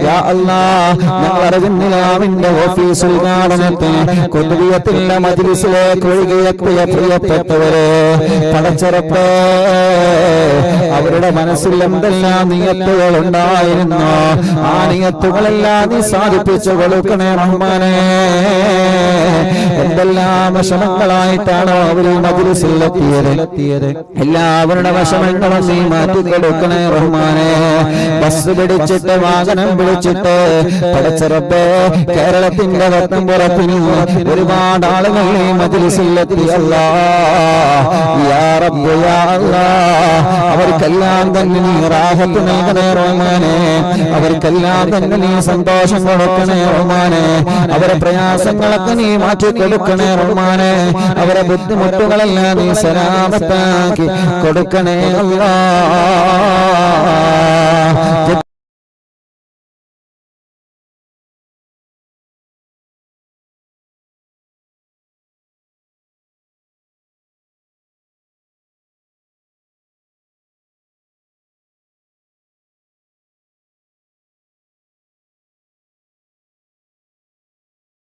Speaker 1: യാ അല്ലാഹ് ഞങ്ങൾ അറിവിന്നിലാവിന്റെ ഓഫീസ് ഉദ്ഘാടനത്തിന് കുതുബിയത്തിന്റെ മജ്ലിസിലേക്ക് ഒഴുകിയെത്തിയ പ്രിയപ്പെട്ടവരെ പടച്ചറപ്പേ അവരുടെ മനസ്സിൽ എന്തെല്ലാം നിയത്തുകൾ ഉണ്ടായിരുന്നു ആ നിയത്തുകളെല്ലാം നീ സാധിപ്പിച്ചു കൊടുക്കണേ റഹ്മാനേ. എന്തെല്ലാം വിഷമങ്ങളായിട്ടാണോ അവർ മജ്‌ലിസിൽ എത്തിയത്, എല്ലാവരുടെ വിഷമങ്ങളും നീ മാറ്റി കൊടുക്കണേ റഹ്മാനേ. ബസ് പിടിച്ചിട്ട് വാഹനം പിടിച്ചിട്ട് പടച്ച റബ്ബേ കേരളത്തിന്റെ വട്ടംപുറത്തിൽ ഒരുപാട് ആളുകൾ ഈ മജ്‌ലിസിൽ എത്തി. അല്ലാഹ് യാ റബ്ബ് യാ അല്ലാഹ് അവർക്കെല്ലാം തന്നെ നീ റാഹത്ത് നൽകണേ റഹ്മാനേ. അവർക്കെല്ലാം തന്നെ നീ സന്തോഷം കൊടുക്കണേ റഹ്മാനേ. അവരെ പ്രയാസങ്ങളൊക്കെ നീ മാറ്റി കൊടുക്കണേ റഹ്മാനേ. അവരെ ബുദ്ധിമുട്ടുകളെല്ലാം നീ സലാമത്താക്കി കൊടുക്കണേ അല്ലാഹ്.